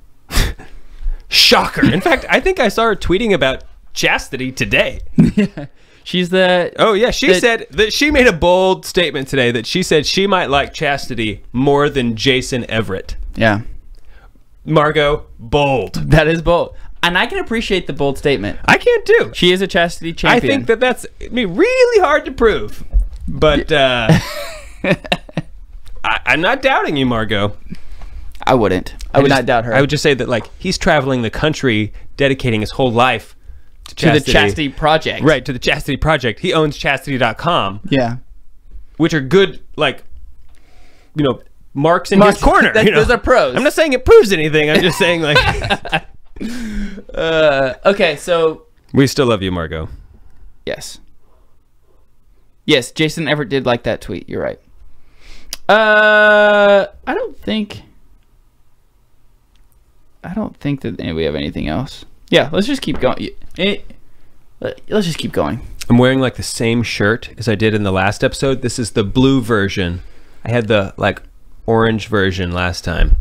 Shocker. In fact, I think I saw her tweeting about chastity today. Yeah. She's the... Oh, yeah. She said that she made a bold statement today that she said she might like chastity more than Jason Everett. Yeah. Margot, bold. That is bold. And I can appreciate the bold statement. I can too. She is a chastity champion. I think that's really hard to prove. But I'm not doubting you, Margot. I wouldn't. I would not doubt her. I would just say that, like, he's traveling the country, dedicating his whole life to the Chastity Project. Right, to the Chastity Project. He owns chastity.com. Yeah. Which are good, like, marks in his corner. Those are pros. I'm not saying it proves anything. I'm just saying, like... okay, so... We still love you, Margot. Yes. Yes, Jason Everett did like that tweet. You're right. I don't think that we have anything else. Yeah, let's just keep going. Let's just keep going. I'm wearing like the same shirt as I did in the last episode. This is the blue version. I had the like orange version last time.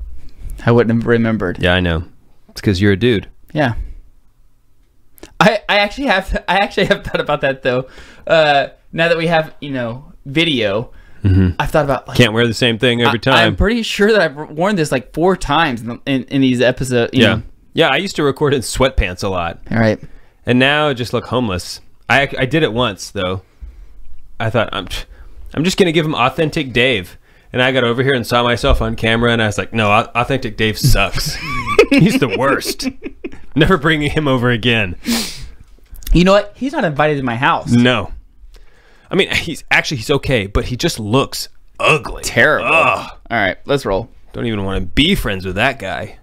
I wouldn't have remembered. Yeah, I know. It's because you're a dude. Yeah. I actually have thought about that though. Now that we have video, I've thought about Can't wear the same thing every time. I'm pretty sure that I've worn this like 4 times in these episodes. Yeah. Yeah, I used to record in sweatpants a lot. All right. And now I just look homeless. I did it once though. I thought I'm just gonna give him authentic Dave, and I got over here and saw myself on camera, and I was like, no, authentic Dave sucks. He's the worst. Never bringing him over again. You know what? He's not invited to my house. No. I mean, he's okay, but he just looks ugly. Terrible. Ugh. All right, let's roll. Don't even want to be friends with that guy.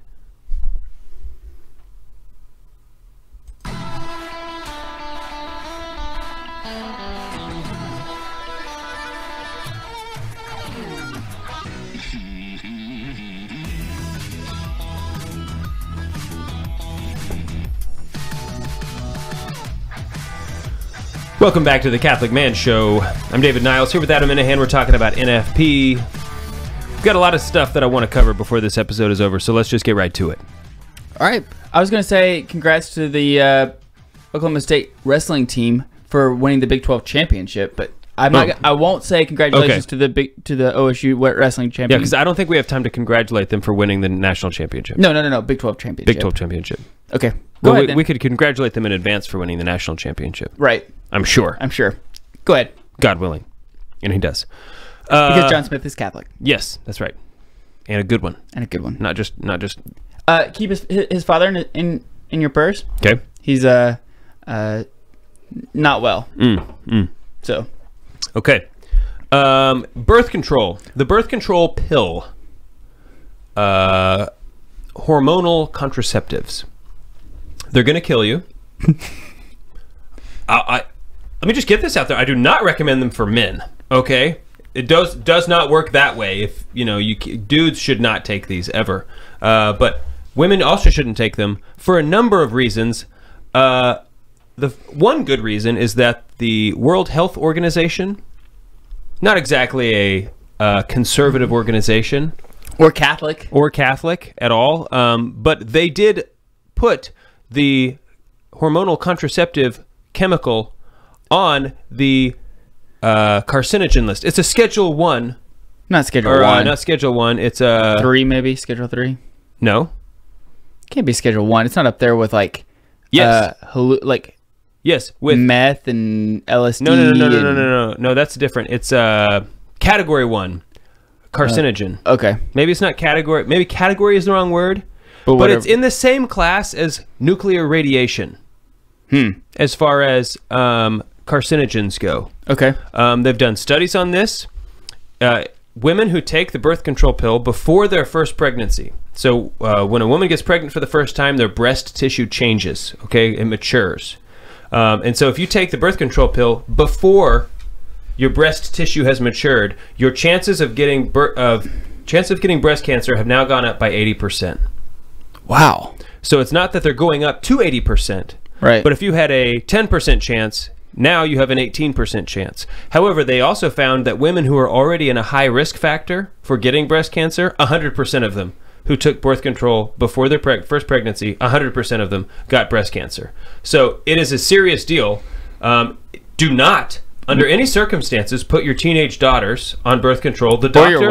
Welcome back to the Catholic Man Show. I'm David Niles, here with Adam Minahan. We're talking about NFP. We've got a lot of stuff that I want to cover before this episode is over, so let's just get right to it. All right. I was going to say congrats to the Oklahoma State wrestling team for winning the Big 12 championship, but I won't say congratulations to the OSU wrestling championship. Yeah, because I don't think we have time to congratulate them for winning the national championship. No. Big 12 championship. Big 12 championship. Okay. Go ahead, we could congratulate them in advance for winning the national championship. Right. I'm sure. Go ahead. God willing. And he does. Because John Smith is Catholic. Yes, that's right. And a good one. Not just keep his father in your prayers. Okay. He's not well. So. Okay. Birth control. The birth control pill. Hormonal contraceptives. They're going to kill you. Let me just get this out there. I do not recommend them for men. Okay, it does not work that way. If dudes should not take these ever, but women also shouldn't take them for a number of reasons. The one good reason is that the World Health Organization, not exactly a conservative organization, or Catholic at all, but they did put the hormonal contraceptive chemical on the carcinogen list. It's a Schedule 1. Not Schedule 1. Not Schedule 1. It's a... 3 maybe? Schedule 3? No. Can't be Schedule 1. It's not up there with like... Yes. Yes, with... meth and LSD. No, that's different. It's Category 1. Carcinogen. Okay. Maybe it's not category... Maybe category is the wrong word. But it's in the same class as nuclear radiation. As far as carcinogens go. Okay. They've done studies on this. Women who take the birth control pill before their first pregnancy. So when a woman gets pregnant for the first time, their breast tissue changes. Okay, it matures. And so if you take the birth control pill before your breast tissue has matured, your chances of getting breast cancer have now gone up by 80%. Wow. So it's not that they're going up to 80%. Right. But if you had a 10% chance, now you have an 18% chance. However, they also found that women who are already in a high risk factor for getting breast cancer, 100% of them who took birth control before their first pregnancy, 100% of them got breast cancer. So it is a serious deal. Do not, under any circumstances, put your teenage daughters on birth control. The doctor,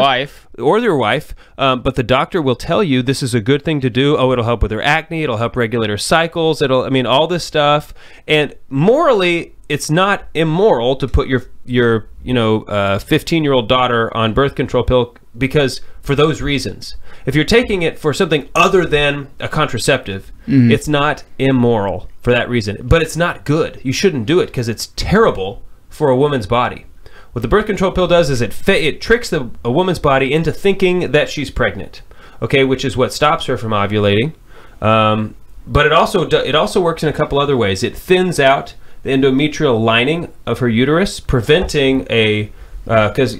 or your wife. But the doctor will tell you this is a good thing to do. Oh, it'll help with her acne. It'll help regulate her cycles. All this stuff. And morally, it's not immoral to put your 15-year-old daughter on birth control pill because for those reasons. If you're taking it for something other than a contraceptive, it's not immoral for that reason. But it's not good. You shouldn't do it because it's terrible for a woman's body. What the birth control pill does is it tricks a woman's body into thinking that she's pregnant, okay, which is what stops her from ovulating. But it also works in a couple other ways. It thins out the endometrial lining of her uterus, preventing because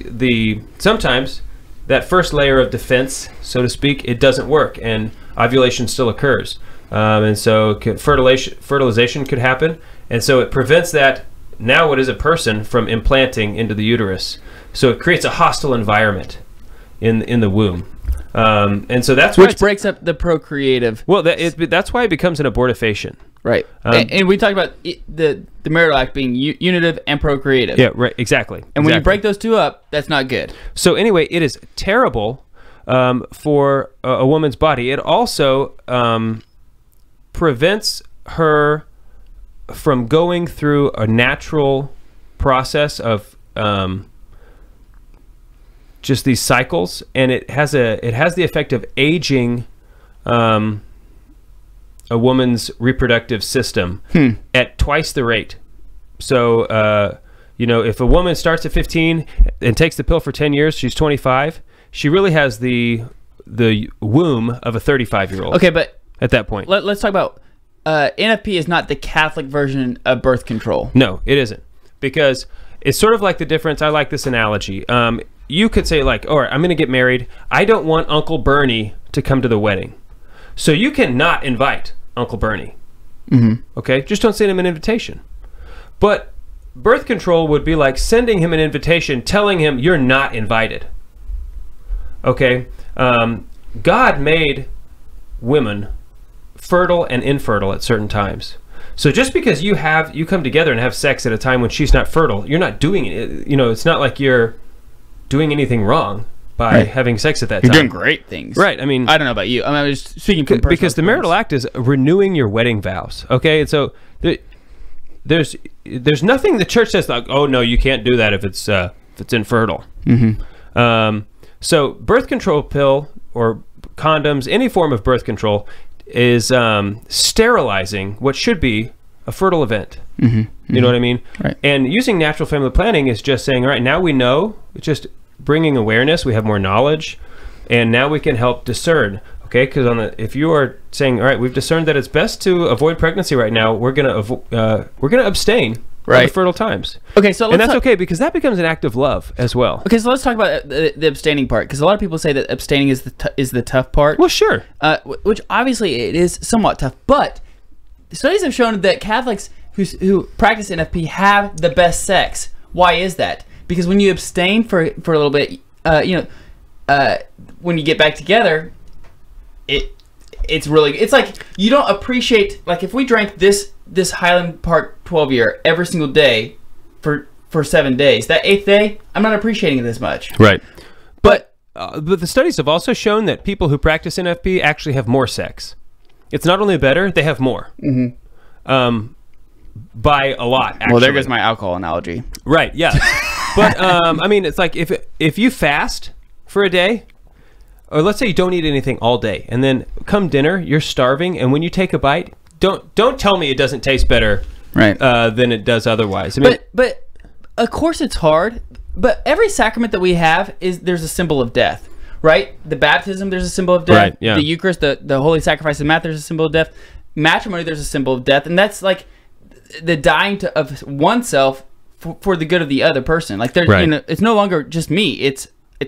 sometimes that first layer of defense, so to speak, it doesn't work, and ovulation still occurs, and so fertilization could happen, and so it prevents that. Now what is a person from implanting into the uterus? So it creates a hostile environment in the womb. And so that's which breaks up the procreative. Well, that's why it becomes an abortifacient. Right. And we talked about the marital act being unitive and procreative. Yeah, right. Exactly. And when you break those two up, that's not good. So anyway, it is terrible for a woman's body. It also prevents her from going through a natural process of just these cycles, and it has the effect of aging a woman's reproductive system at twice the rate. So if a woman starts at 15 and takes the pill for 10 years, she's 25. She really has the womb of a 35-year-old. Okay, but at that point, let's talk about NFP is not the Catholic version of birth control. No, it isn't, because it's sort of like the difference. I like this analogy. You could say like, all right, I'm going to get married. I don't want Uncle Bernie to come to the wedding. So you cannot invite Uncle Bernie. Okay? Just don't send him an invitation. But birth control would be like sending him an invitation, telling him you're not invited. Okay? God made women fertile and infertile at certain times. So just because you come together and have sex at a time when she's not fertile, you're not doing it. It's not like you're doing anything wrong by having sex at that time. You're doing great things. Right. I mean, I don't know about you. I was speaking from personal because the marital act is renewing your wedding vows. Okay. And so there's nothing the church says like, oh no, you can't do that if it's infertile. So birth control pill or condoms, any form of birth control, is sterilizing what should be a fertile event. You know what I mean? Right. And using natural family planning is just saying, all right, now we know. It's just bringing awareness. We have more knowledge, and now we can help discern. Okay, because if you are saying, all right, we've discerned that it's best to avoid pregnancy right now, we're gonna abstain from the fertile times. Okay, so that's okay, because that becomes an act of love as well. Okay, so let's talk about the abstaining part, because a lot of people say that abstaining is the tough part. Well, sure. Which obviously it is somewhat tough, but studies have shown that Catholics who practice NFP have the best sex. Why is that? Because when you abstain for a little bit, when you get back together, it's like you don't appreciate, like if we drank this Highland Park 12 year every single day for 7 days, that 8th day I'm not appreciating it as much. Right. But the studies have also shown that people who practice NFP actually have more sex. It's not only better, they have more. By a lot, actually. Well, there goes my alcohol analogy. Right, yeah. But I mean, it's like if you fast for a day, or let's say you don't eat anything all day, and then come dinner, you're starving, and when you take a bite, don't tell me it doesn't taste better, right, than it does otherwise. I mean, but of course it's hard. But every sacrament that we have there's a symbol of death, right? The baptism, there's a symbol of death. Right, yeah. The Eucharist, the holy sacrifice of Mass, there's a symbol of death. Matrimony, there's a symbol of death, and that's like the dying of oneself for the good of the other person. Like there's, it's no longer just me. It's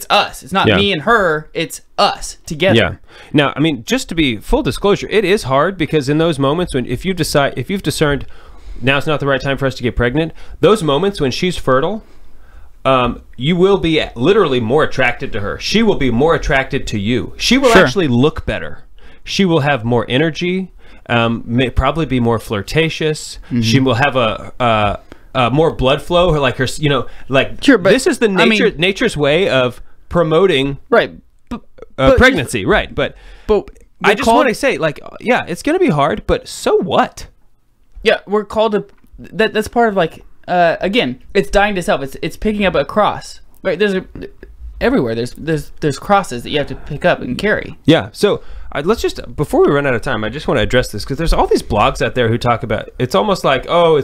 us. It's not me and her. It's us together. Yeah. Now, I mean, just to be full disclosure, it is hard, because in those moments when if you've discerned now's not the right time for us to get pregnant, those moments when she's fertile, you will be literally more attracted to her. She will be more attracted to you. She will actually look better. She will have more energy. May probably be more flirtatious. She will have a more blood flow, or like her, this is the nature's way of promoting pregnancy, right? But I just want to say, like, yeah, it's going to be hard, but so what? Yeah, we're called to that's part of like again, it's dying to self. It's picking up a cross. Right? Everywhere there's crosses that you have to pick up and carry. Yeah. So let's just, before we run out of time, I just want to address this, because there's all these blogs out there who talk about, it's almost like, oh,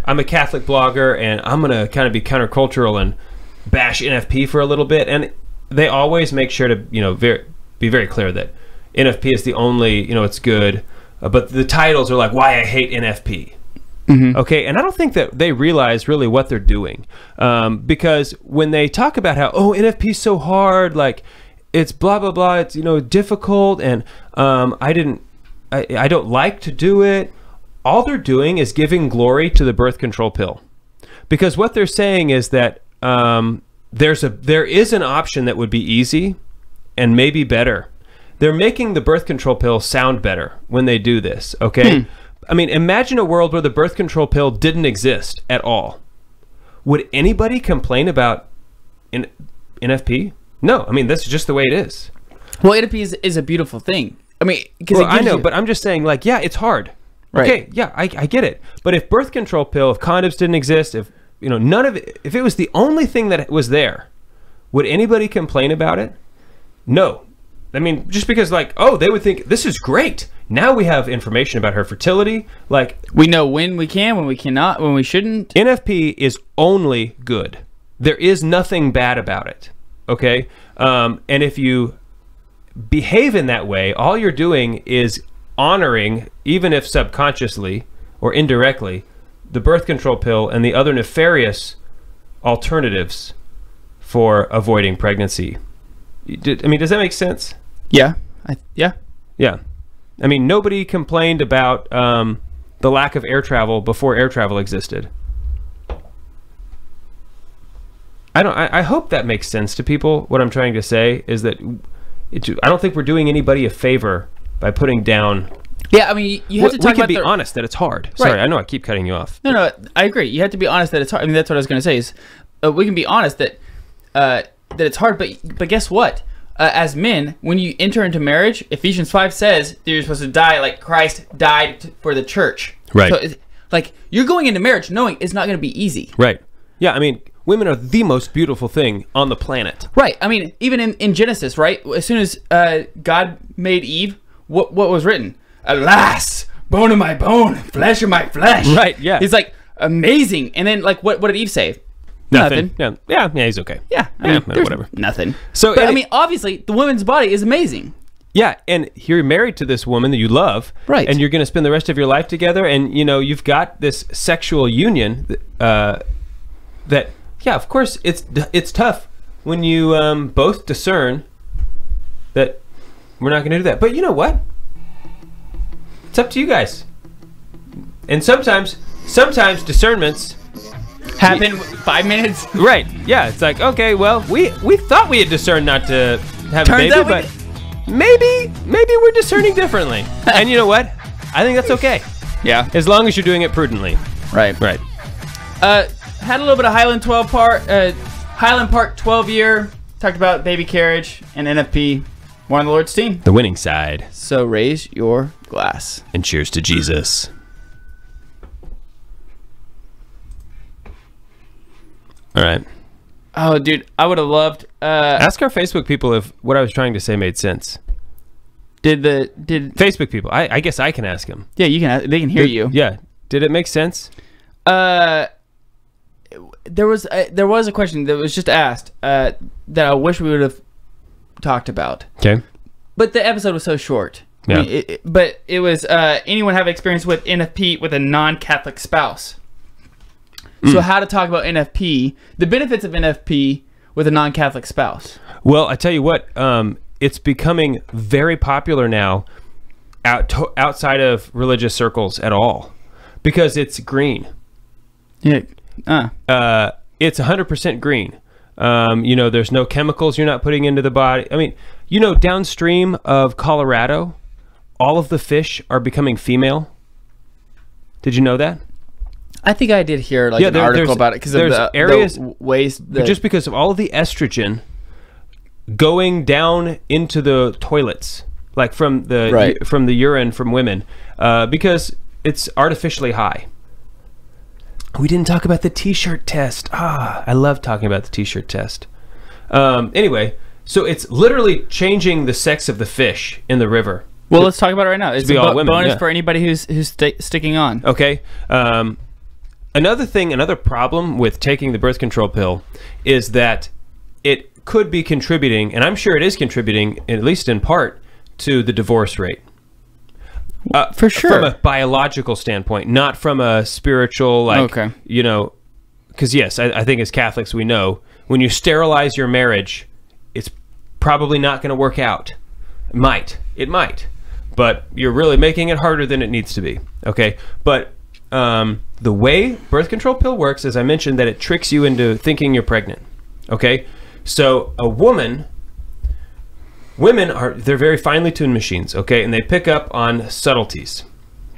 I'm a Catholic blogger and I'm gonna kind of be countercultural and bash NFP for a little bit, and they always make sure to be very clear that NFP is the only, it's good, but the titles are like why I hate NFP. Okay, and I don't think that they realize really what they're doing, because when they talk about how NFP is so hard, like it's blah blah blah, it's difficult, and I don't like to do it. All they're doing is giving glory to the birth control pill, because what they're saying is that there is an option that would be easy and maybe better. They're making the birth control pill sound better when they do this, okay? I mean, imagine a world where the birth control pill didn't exist at all. Would anybody complain about NFP? No. I mean, that's just the way it is. Well, NFP is a beautiful thing. I mean, because I know, but I'm just saying, like, yeah, it's hard. Right. Okay, yeah, I get it. But if birth control pill, if condoms didn't exist, if none of it, if it was the only thing that was there, would anybody complain about it? No. I mean, just because, like, oh, they would think this is great. Now we have information about her fertility. Like, we know when we can, when we cannot, when we shouldn't. NFP is only good. There is nothing bad about it. Okay, and if you behave in that way, all you're doing is honoring, even if subconsciously or indirectly, the birth control pill and the other nefarious alternatives for avoiding pregnancy. I mean, does that make sense? Yeah. Yeah. I mean, nobody complained about the lack of air travel before air travel existed. I hope that makes sense to people. What I'm trying to say is that I don't think we're doing anybody a favor by putting down. Yeah, I mean, you have to talk about. We can be honest that it's hard. Sorry, I know I keep cutting you off. No, I agree. You have to be honest that it's hard. I mean, that's what I was going to say. Is we can be honest that it's hard, but guess what? As men, when you enter into marriage, Ephesians 5 says that you're supposed to die like Christ died for the church. Right. So, like, you're going into marriage knowing it's not going to be easy. Right. Yeah. I mean, women are the most beautiful thing on the planet. Right. I mean, even in Genesis, right? As soon as God made Eve, what was written? Alas, bone of my bone, flesh of my flesh. Right. Yeah. He's like, amazing. And then, like, what did Eve say? Nothing. Yeah, he's okay. Yeah, I mean, whatever. Nothing. So, but, I mean, obviously, the woman's body is amazing. Yeah, and you're married to this woman that you love, right? And you're going to spend the rest of your life together, and you've got this sexual union that, yeah, of course, it's tough when you both discern that we're not going to do that. But you know what? It's up to you guys. And sometimes discernments happen 5 minutes. Right. Yeah. It's like, okay, well, we thought we had discerned not to have a baby, but maybe we're discerning differently. And you know what? I think that's okay. Yeah. As long as you're doing it prudently. Right. Had a little bit of Highland Park 12 year. Talked about baby carriage and NFP. More on the Lord's team. The winning side. So raise your glass. And cheers to Jesus. All right. Oh, dude, I would have loved. Ask our Facebook people if what I was trying to say made sense. Did Facebook people? I guess I can ask them. Yeah, you can. They can hear you. Yeah. Did it make sense? There was a question that was just asked that I wish we would have talked about. Okay. But the episode was so short. Yeah. I mean, but it was anyone have experience with NFP with a non-Catholic spouse? So how to talk about NFP, the benefits of NFP with a non-Catholic spouse. Well, I tell you what, it's becoming very popular now outside of religious circles at all because it's green. Yeah. It's 100% green. There's no chemicals you're not putting into the body. I mean, downstream of Colorado, all of the fish are becoming female. Did you know that? I think I did hear an article about it because of the areas ways. Just because of all of the estrogen going down into the toilets, like from the urine from women, because it's artificially high. We didn't talk about the T-shirt test. I love talking about the T-shirt test. Anyway, so it's literally changing the sex of the fish in the river. Well, let's talk about it right now. It's a bonus yeah. for anybody who's sticking on. Okay. Another problem with taking the birth control pill is that it could be contributing, and I'm sure it is contributing, at least in part, to the divorce rate. For sure. From a biological standpoint, not from a spiritual, because yes, I think as Catholics we know, when you sterilize your marriage, it's probably not going to work out. It might, but you're really making it harder than it needs to be. Okay, but the way birth control pill works, as I mentioned, that it tricks you into thinking you're pregnant. Okay, so women they're very finely tuned machines. Okay, and they pick up on subtleties.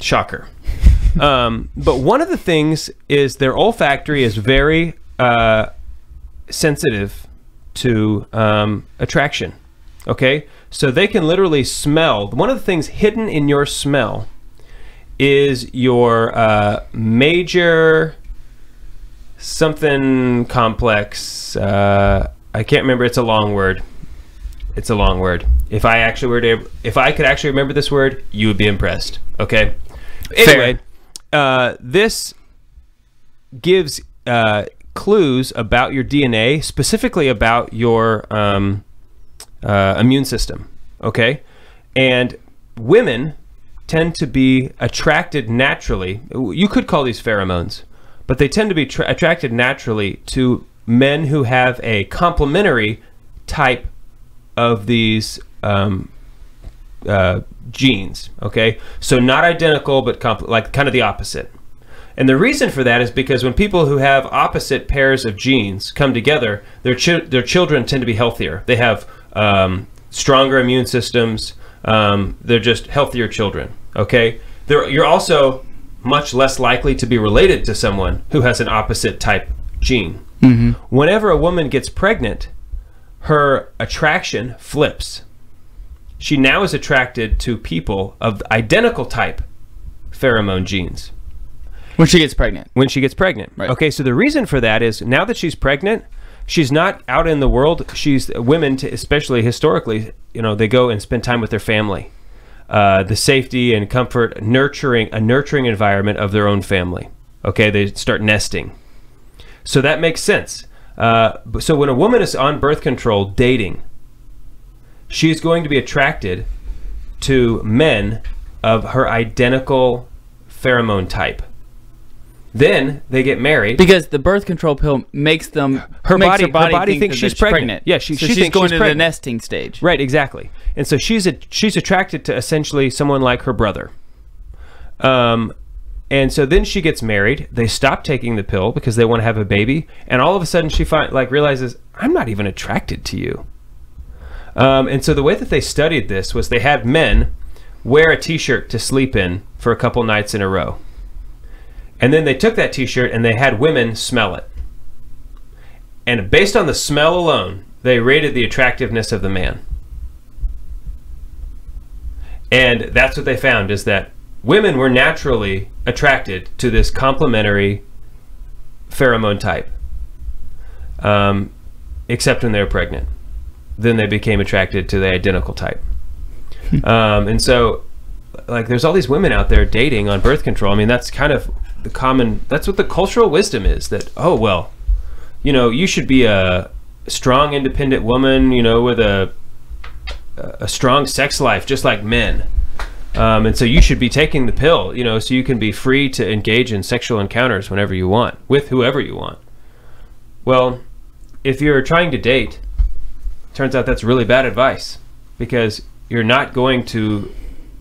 Shocker. But one of the things is their olfactory is very sensitive to attraction. Okay? So they can literally smell. One of the things hidden in your smell is your major something complex. I can't remember. It's a long word. It's a long word. If I could actually remember this word, you would be impressed. Okay. Anyway, this gives clues about your DNA, specifically about your immune system. Okay, and women tend to be attracted naturally. You could call these pheromones, but they tend to be attracted naturally to men who have a complementary type of these genes. Okay, so not identical, but like kind of the opposite. And the reason for that is because when people who have opposite pairs of genes come together, their children tend to be healthier. They have stronger immune systems. They're just healthier children. Okay, you're also much less likely to be related to someone who has an opposite type gene. Mm-hmm. Whenever a woman gets pregnant, her attraction flips. She now is attracted to people of identical type pheromone genes. When she gets pregnant. When she gets pregnant. Right. Okay, so the reason for that is now that she's pregnant, she's not out in the world. Women, especially historically, they go and spend time with their family. The safety and comfort, a nurturing environment of their own family. Okay, they start nesting. So that makes sense. So when a woman is on birth control dating, she's going to be attracted to men of her identical pheromone type. Then they get married because the birth control pill makes her body think she's pregnant. Yeah, she's going to the nesting stage. Right, exactly. And so she's attracted to essentially someone like her brother. And so then she gets married. They stop taking the pill because they want to have a baby, and all of a sudden she realizes, I'm not even attracted to you. And so the way that they studied this was they had men wear a t-shirt to sleep in for a couple nights in a row. And then they took that t-shirt and they had women smell it. And based on the smell alone, they rated the attractiveness of the man. And that's what they found, is that women were naturally attracted to this complementary pheromone type, except when they were pregnant. Then they became attracted to the identical type. And so, there's all these women out there dating on birth control. I mean, that's kind of that's what the cultural wisdom is, that, oh, well, you should be a strong, independent woman, with a strong sex life, just like men. And so you should be taking the pill, so you can be free to engage in sexual encounters whenever you want, with whoever you want. Well, if you're trying to date, turns out that's really bad advice, because you're not going to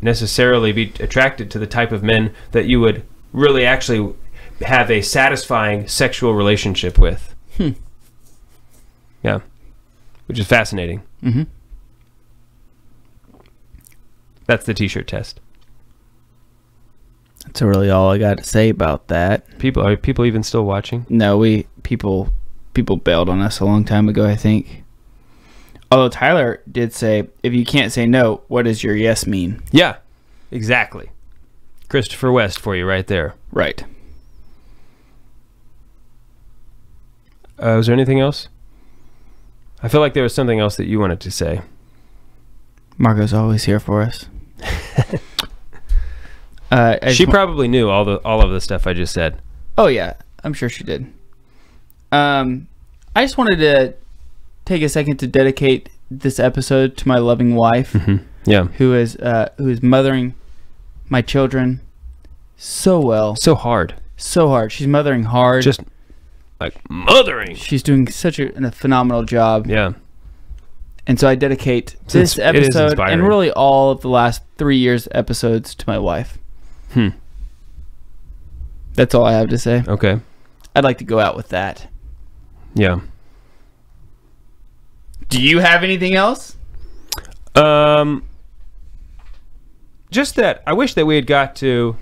necessarily be attracted to the type of men that you would really actually have a satisfying sexual relationship with. Yeah, which is fascinating. Mm-hmm. That's the t-shirt test. That's really all I got to say about that. Are people even still watching? No, people bailed on us a long time ago, I think. Although Tyler did say, if you can't say no, what does your yes mean? Yeah, exactly. Christopher West for you right there. Right. Was there anything else? I feel like there was something else that you wanted to say. Margo's always here for us. She probably knew all of the stuff I just said. Oh yeah, I'm sure she did. I just wanted to take a second to dedicate this episode to my loving wife. Mm-hmm. Yeah. Who is mothering my children so well. So hard. She's mothering hard. Just like mothering. She's doing such a phenomenal job. Yeah. And so I dedicate this episode and really all of the last 3 years episodes to my wife. That's all I have to say. Okay. I'd like to go out with that. Yeah. Do you have anything else? Just that I wish that we had got to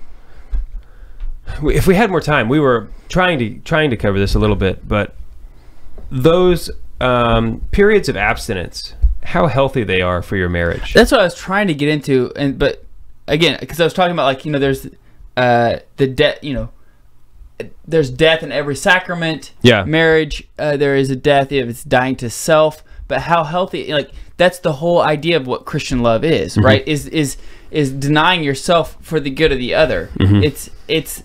if we had more time, we were trying to cover this a little bit, but those periods of abstinence, how healthy they are for your marriage. That's what I was trying to get into, but again, because I was talking about, like, there's the death, there's death in every sacrament. Yeah. Marriage, there is a death if it's dying to self. But how healthy, like, that's the whole idea of what Christian love is, right? Is denying yourself for the good of the other. It's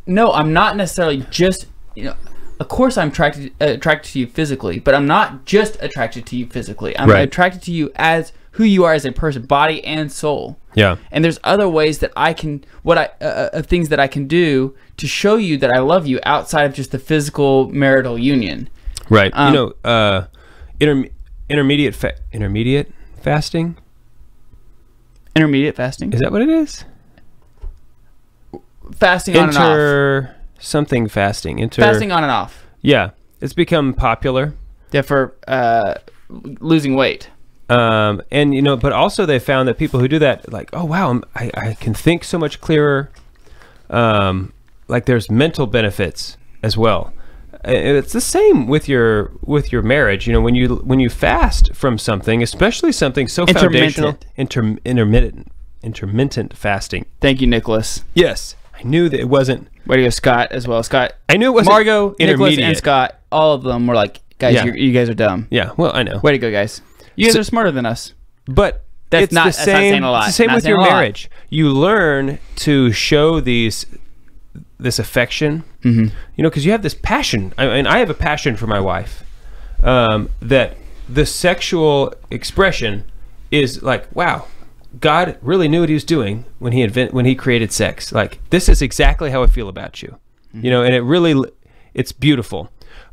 no, I'm not necessarily just, of course I'm attracted to you physically, but I'm not just attracted to you physically. I'm attracted to you as who you are as a person, body and soul. Yeah. And there's other ways that I can, things that I can do to show you that I love you outside of just the physical marital union. Right. Intermediate fasting. Intermediate fasting. Is that what it is? Fasting on and off. Something fasting. Fasting on and off. Yeah, it's become popular. Yeah, for losing weight. And but also they found that people who do that, like, oh wow, I can think so much clearer. Like there's mental benefits as well. It's the same with your marriage. When you fast from something, especially something so foundational, intermittent fasting. Thank you, Nicholas. Yes, I knew that it wasn't. Way to go, Scott, as well. Scott, I knew it wasn't. Margot, Nicholas, and Scott, all of them were like, guys, you guys are dumb. Yeah, well, I know. Way to go, guys. You guys are smarter than us. But that's not saying a lot. It's the same with your marriage. You learn to show this affection, because you have this passion. I have a passion for my wife. That the sexual expression is like, wow, God really knew what he was doing when he created sex. Like, this is exactly how I feel about you. And it's beautiful.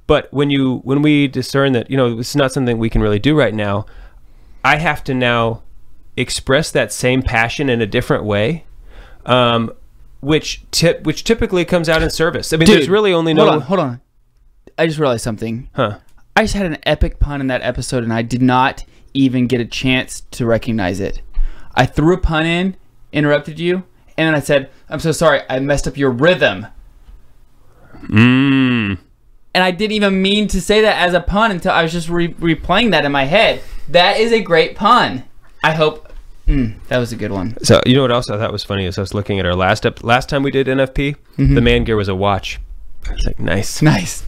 But when we discern that, it's not something we can really do right now, I have to now express that same passion in a different way, which typically comes out in service. I mean, there's really only no... Hold on. I just realized something. Huh. I just had an epic pun in that episode, and I did not even get a chance to recognize it. I threw a pun in, interrupted you, and then I said, I'm so sorry, I messed up your rhythm. And I didn't even mean to say that as a pun until I was just replaying that in my head. That is a great pun. I hope... that was a good one. So, you know what else I thought was funny is I was looking at our last time we did NFP, the man gear was a watch. I was like, nice.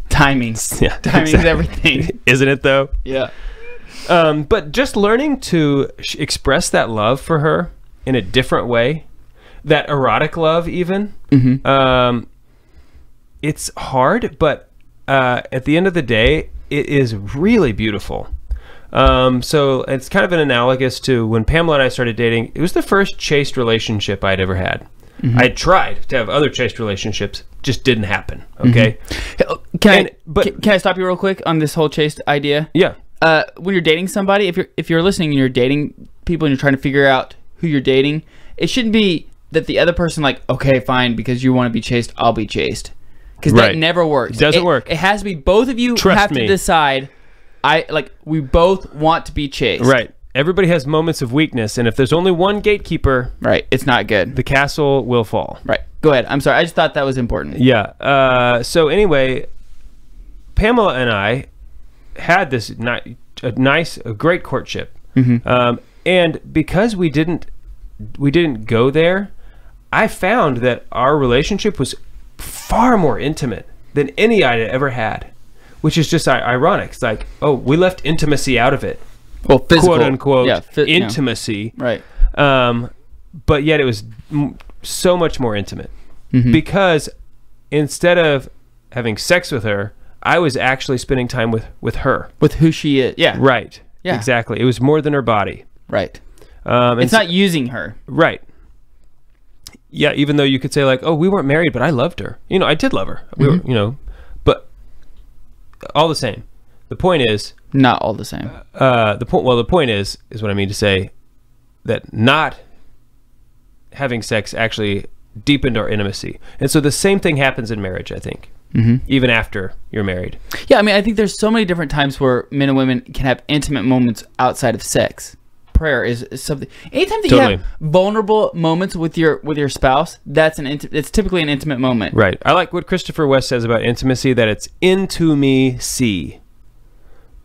Timing. Yeah, timing is everything. Isn't it, though? Yeah. But just learning to express that love for her in a different way, that erotic love even, it's hard, but at the end of the day, it is really beautiful. So it's kind of an analogous to when Pamela and I started dating. It was the first chaste relationship I'd ever had. I tried to have other chaste relationships, just didn't happen. Okay. Can I stop you real quick on this whole chaste idea? Yeah. When you're dating somebody, if you're listening and you're dating people and you're trying to figure out who you're dating, it shouldn't be that the other person, like, okay, fine, because you want to be chaste, I'll be chaste. Because that never works. It doesn't work. It has to be both of you have to decide, we both want to be chaste. Right. Everybody has moments of weakness, and if there's only one gatekeeper, right, it's not good. The castle will fall. Right. Go ahead. I'm sorry. I just thought that was important. Yeah. So anyway, Pamela and I had this a great courtship, and because we didn't go there, I found that our relationship was far more intimate than any I'd ever had, which is just ironic. It's like, oh, we left intimacy out of it. Well, physical, quote unquote, intimacy, right? But yet it was so much more intimate because instead of having sex with her, I was actually spending time with her, with who she is. Yeah, right. Yeah, exactly. It was more than her body. Right. It's not using her. Right. Yeah. Even though you could say like, oh, we weren't married, but I loved her. I did love her. We were, but all the same. The point is not all the same. The point is what I mean to say, that not having sex actually deepened our intimacy, and so the same thing happens in marriage. I think, even after you're married. Yeah, I mean, I think there's so many different times where men and women can have intimate moments outside of sex. prayer is something. Anytime that Totally. you have vulnerable moments with your spouse, it's typically an intimate moment. Right. I like what Christopher West says about intimacy, that it's into me, see.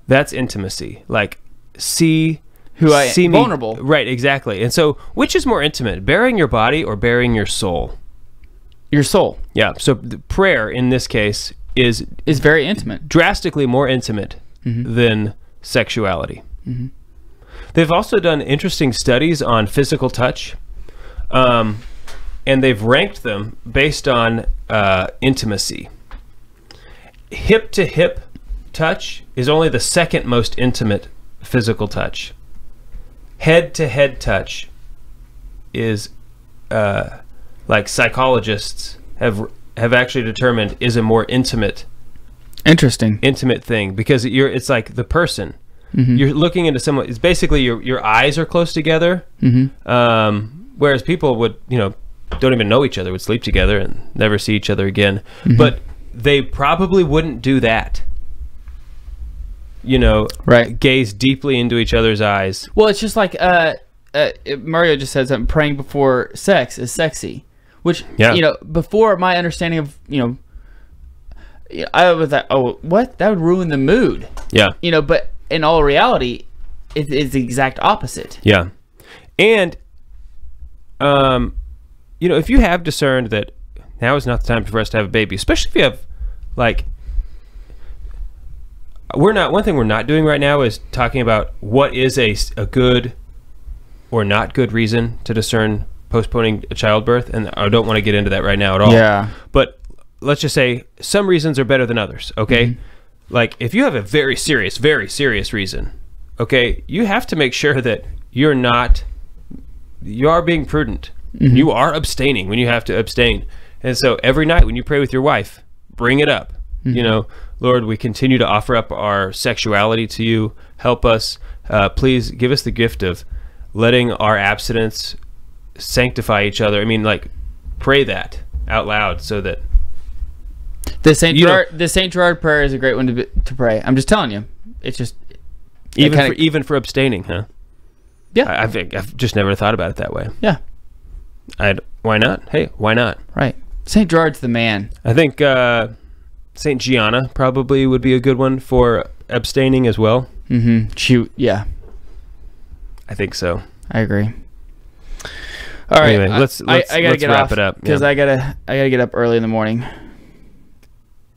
That's intimacy. Like, see me vulnerable. Right, exactly. And so, which is more intimate, bearing your body or bearing your soul? Your soul. Yeah. So the prayer in this case is very intimate. drastically more intimate than sexuality. They've also done interesting studies on physical touch, and they've ranked them based on intimacy. Hip to hip touch is only the second most intimate physical touch. Head to head touch is like psychologists have actually determined is a more intimate thing, because it's like the person you're looking into someone. It's basically your eyes are close together, whereas people would don't even know each other, would sleep together and never see each other again. But they probably wouldn't do that. Right. Gaze deeply into each other's eyes. Well, it's just like Mario just said something. Praying before sex is sexy, which before my understanding of I was like, oh, what? That would ruin the mood. Yeah. But in all reality, it's the exact opposite. Yeah. And if you have discerned that now is not the time for us to have a baby, especially if you have one thing we're not doing right now is talking about what is a good or not good reason to discern postponing a childbirth, and I don't want to get into that right now at all. Yeah. But let's just say some reasons are better than others, okay? Like if you have a very serious reason, okay, you have to make sure that you are being prudent. You are abstaining when you have to abstain. And so every night when you pray with your wife, bring it up. Lord, we continue to offer up our sexuality to you. Help us. Please give us the gift of letting our abstinence sanctify each other. I mean, like, pray that out loud so that the Saint Gerard prayer is a great one to pray. I'm just telling you. It's just even for abstaining, huh? Yeah. I've just never thought about it that way. Yeah. Why not? Hey, why not? Right. Saint Gerard's the man. I think Saint Gianna probably would be a good one for abstaining as well. Yeah. I think so. I agree. All right. Anyway, let's wrap it up because I gotta get up early in the morning.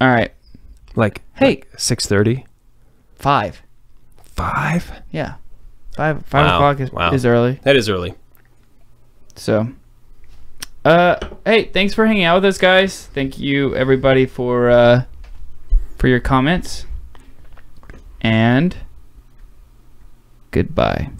All right. Like 6:30. 5. 5? Yeah. 5 o'clock is early. That is early. So, hey, thanks for hanging out with us, guys. Thank you, everybody, for your comments. And goodbye.